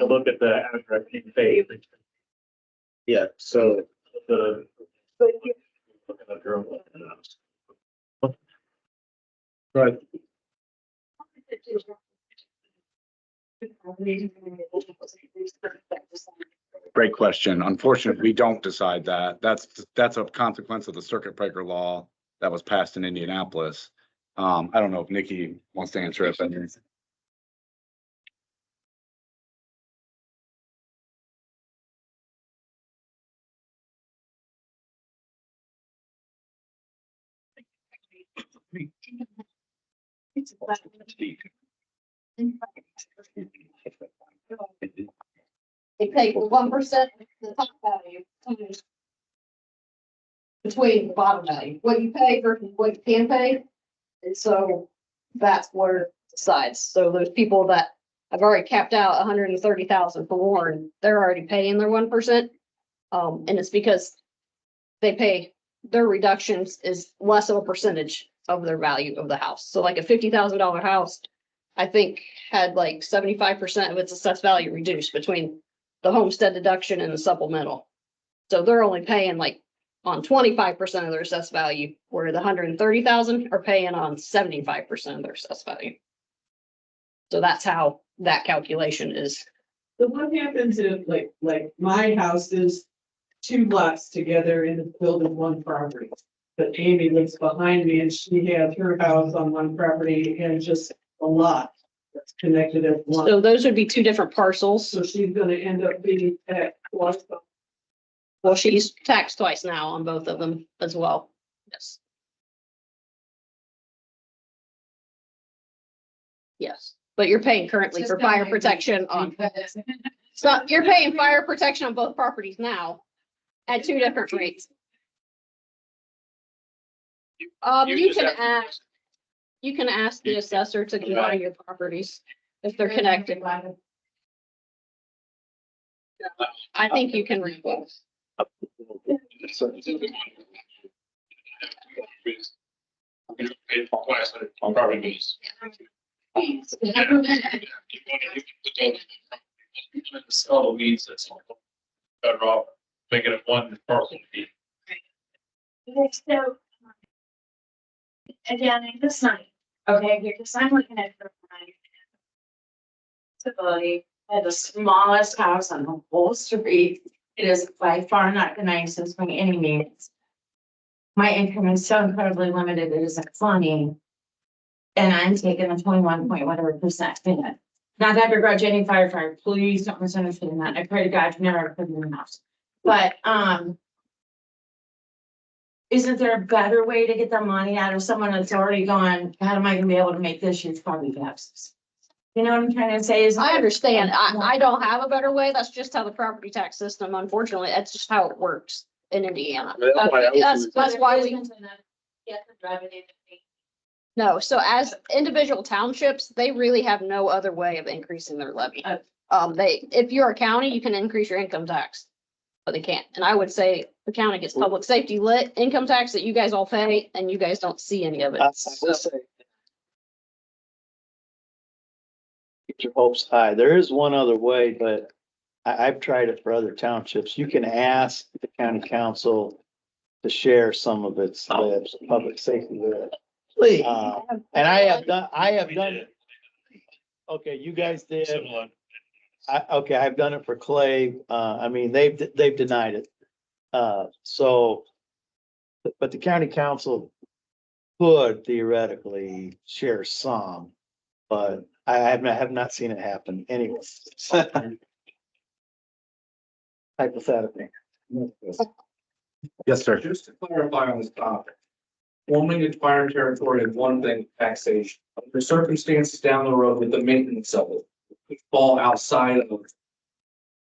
look at the address page. Yeah, so. Right. Great question. Unfortunately, we don't decide that. That's a consequence of the circuit breaker law that was passed in Indianapolis. I don't know if Nikki wants to answer it, but They pay for 1% the top value times between the bottom value, what you pay versus what you can pay. And so that's where it decides. So those people that have already capped out 130,000 for Warren, they're already paying their 1%. And it's because they pay, their reductions is less of a percentage of their value of the house. So like a $50,000 house, I think had like 75% of its assessed value reduced between the homestead deduction and the supplemental. So they're only paying like on 25% of their assessed value, where the 130,000 are paying on 75% of their assessed value. So that's how that calculation is. So what happens if like my house is 2 lots together in building one property? But Amy lives behind me and she has her house on one property and just a lot that's connected as one. So those would be 2 different parcels. So she's gonna end up being taxed twice. Well, she's taxed twice now on both of them as well. Yes. Yes, but you're paying currently for fire protection on, so you're paying fire protection on both properties now at 2 different rates. You can ask the assessor to combine your properties if they're connected. I think you can request. All weeds, that's better off making it one parcel. So, again, the sign, okay, here's the sign looking at the sign. Stability, I have the smallest house on the whole street. It is by far not the nicest by any means. My income is so incredibly limited, it isn't funny. And I'm taking a 21.whatever% payment. Not that I begrudge any firefighter, please don't misunderstand that. I pray to God to never put in the house. But, isn't there a better way to get the money out of someone that's already gone, how am I gonna be able to make this year's property taxes? You know what I'm trying to say is. I understand. I don't have a better way. That's just how the property tax system, unfortunately, that's just how it works in Indiana. That's why we. No, so as individual townships, they really have no other way of increasing their levy. If you're a county, you can increase your income tax. but they can't. And I would say the county gets public safety lit income tax that you guys all pay, and you guys don't see any of it. I So- will say. Get your hopes high. There is one other way, but I've tried it for other townships. You can ask the county council to share some of its libs, public safety lit. Please. And I have done, okay, you guys did. Okay, I've done it for Clay. I mean, they've denied it. So, but the county council could theoretically share some, but I have not seen it happen anyway. Hypothetically. Yes, sir. Just to clarify on this topic, forming a fire territory is one thing, taxation. The circumstances down the road with the maintenance of it could fall outside of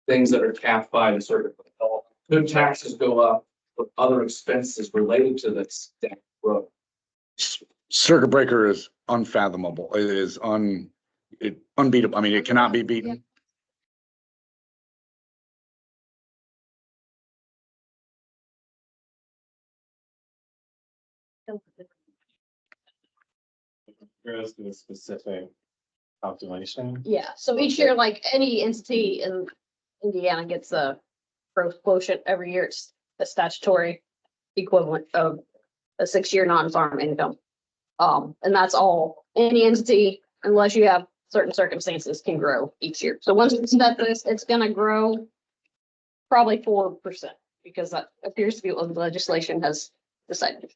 things that are capped by the circuit. Could taxes go up with other expenses related to this down the road? Circuit breaker is unfathomable. It is unbeatable. I mean, it cannot be beaten. Goes to a specific calculation. Yeah, so each year, like any entity in Indiana gets a growth quotient every year. It's a statutory equivalent of a 6-year non-farm income. And that's all, any entity, unless you have certain circumstances, can grow each year. So once it's set this, it's gonna grow probably 4%, because that appears to be what the legislation has decided.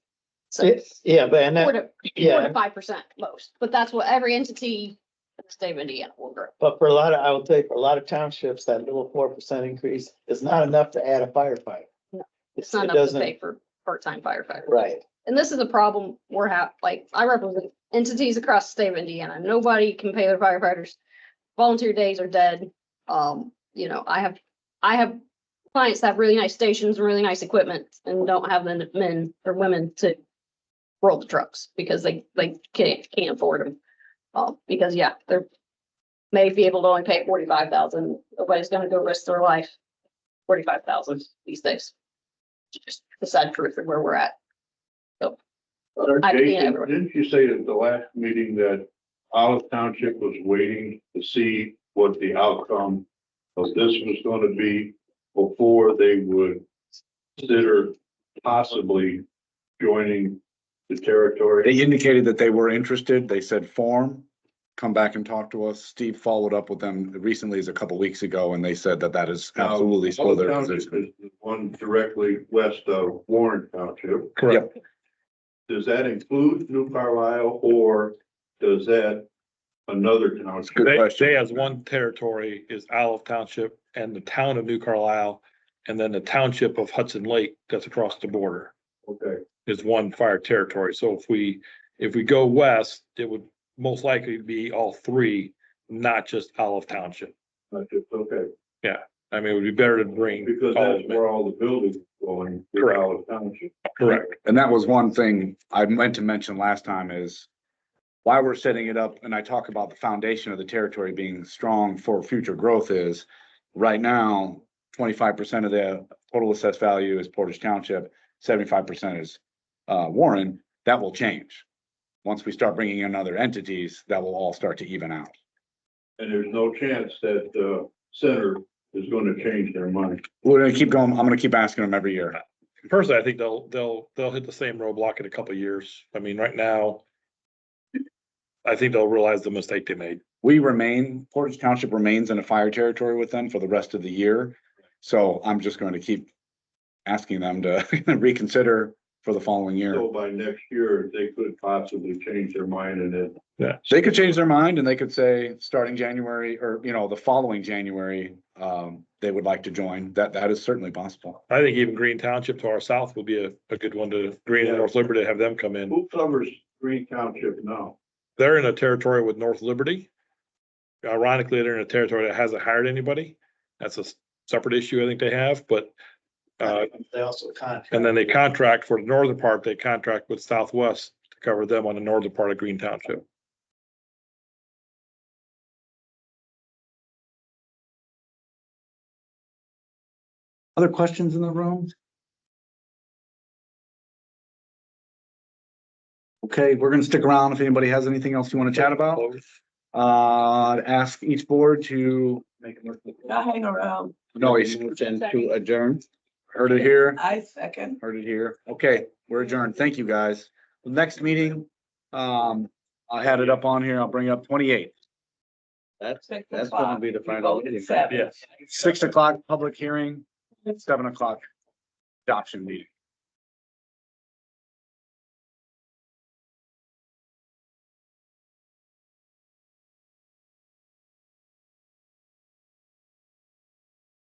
So Yeah, but and 4 that, to yeah, 5% most, but that's what every entity in the state of Indiana will grow. but for a lot of, I will tell you, for a lot of townships, that little 4% increase is not enough to add a firefighter. No, It's not It enough to doesn't- pay for part-time firefighters. Right. And this is a problem we're like, I represent entities across the state of Indiana. Nobody can pay their firefighters. Volunteer days are dead. You know, I have clients that have really nice stations, really nice equipment, and don't have the men or women to roll the trucks because they can't afford them. Because yeah, they're may be able to only pay 45,000. Nobody's gonna go risk their life 45,000 these days. Just the sad truth of where we're at. So I can't Jason, everywhere. didn't you say at the last meeting that Olive Township was waiting to see what the outcome of this was gonna be before they would consider possibly joining the territory? They indicated that they were interested. They said form, come back and talk to us. Steve followed up with them recently as a couple weeks ago, and they said that that is Now, absolutely still Olive their Township position. is the one directly west of Warren Township. Correct. Does that include New Carlisle or does that another township? Good question. They has one territory is Olive Township and the town of New Carlisle. And then the township of Hudson Lake that's across the border Okay, is one fire territory. So if we go west, it would most likely be all three, not just Olive Township. not just, okay, I mean, it would be better to bring. because all that's of them. where all the buildings are going, is Correct. Olive Township. Correct. And that was one thing I meant to mention last time is why we're setting it up, and I talk about the foundation of the territory being strong for future growth is right now, 25% of the total assessed value is Portage Township, 75% is Warren. That will change. Once we start bringing in other entities, that will all start to even out. And there's no chance that the center is gonna change their mind. We're gonna keep going. I'm gonna keep asking them every year. Personally, I think they'll hit the same roadblock in a couple of years. I mean, right now, I think they'll realize the mistake they made. Portage Township remains in a fire territory with them for the rest of the year. So I'm just going to keep asking them to reconsider for the following year. So by next year, they could possibly change their mind and then They could change their mind and they could say, starting January or, the following January, they would like to join. That is certainly possible. I think even Green Township to our south would be a good one to, Green and North Liberty, have them come in. who covers Green Township now? They're in a territory with North Liberty. Ironically, they're in a territory that hasn't hired anybody. That's a separate issue I think they have, but They also contract. and then they contract for the northern part, they contract with Southwest to cover them on the northern part of Green Township. Other questions in the room? Okay, we're gonna stick around if anybody has anything else you want to chat about. Ask each board to make a motion. I hang around. No, Motion to adjourn. heard it here, I second. heard it here. Okay, we're adjourned. Thank you, guys. The next meeting, I had it up on here. I'll bring up 28th. That's gonna be the final meeting. Yes. 6 o'clock, public hearing, 7 o'clock adoption meeting.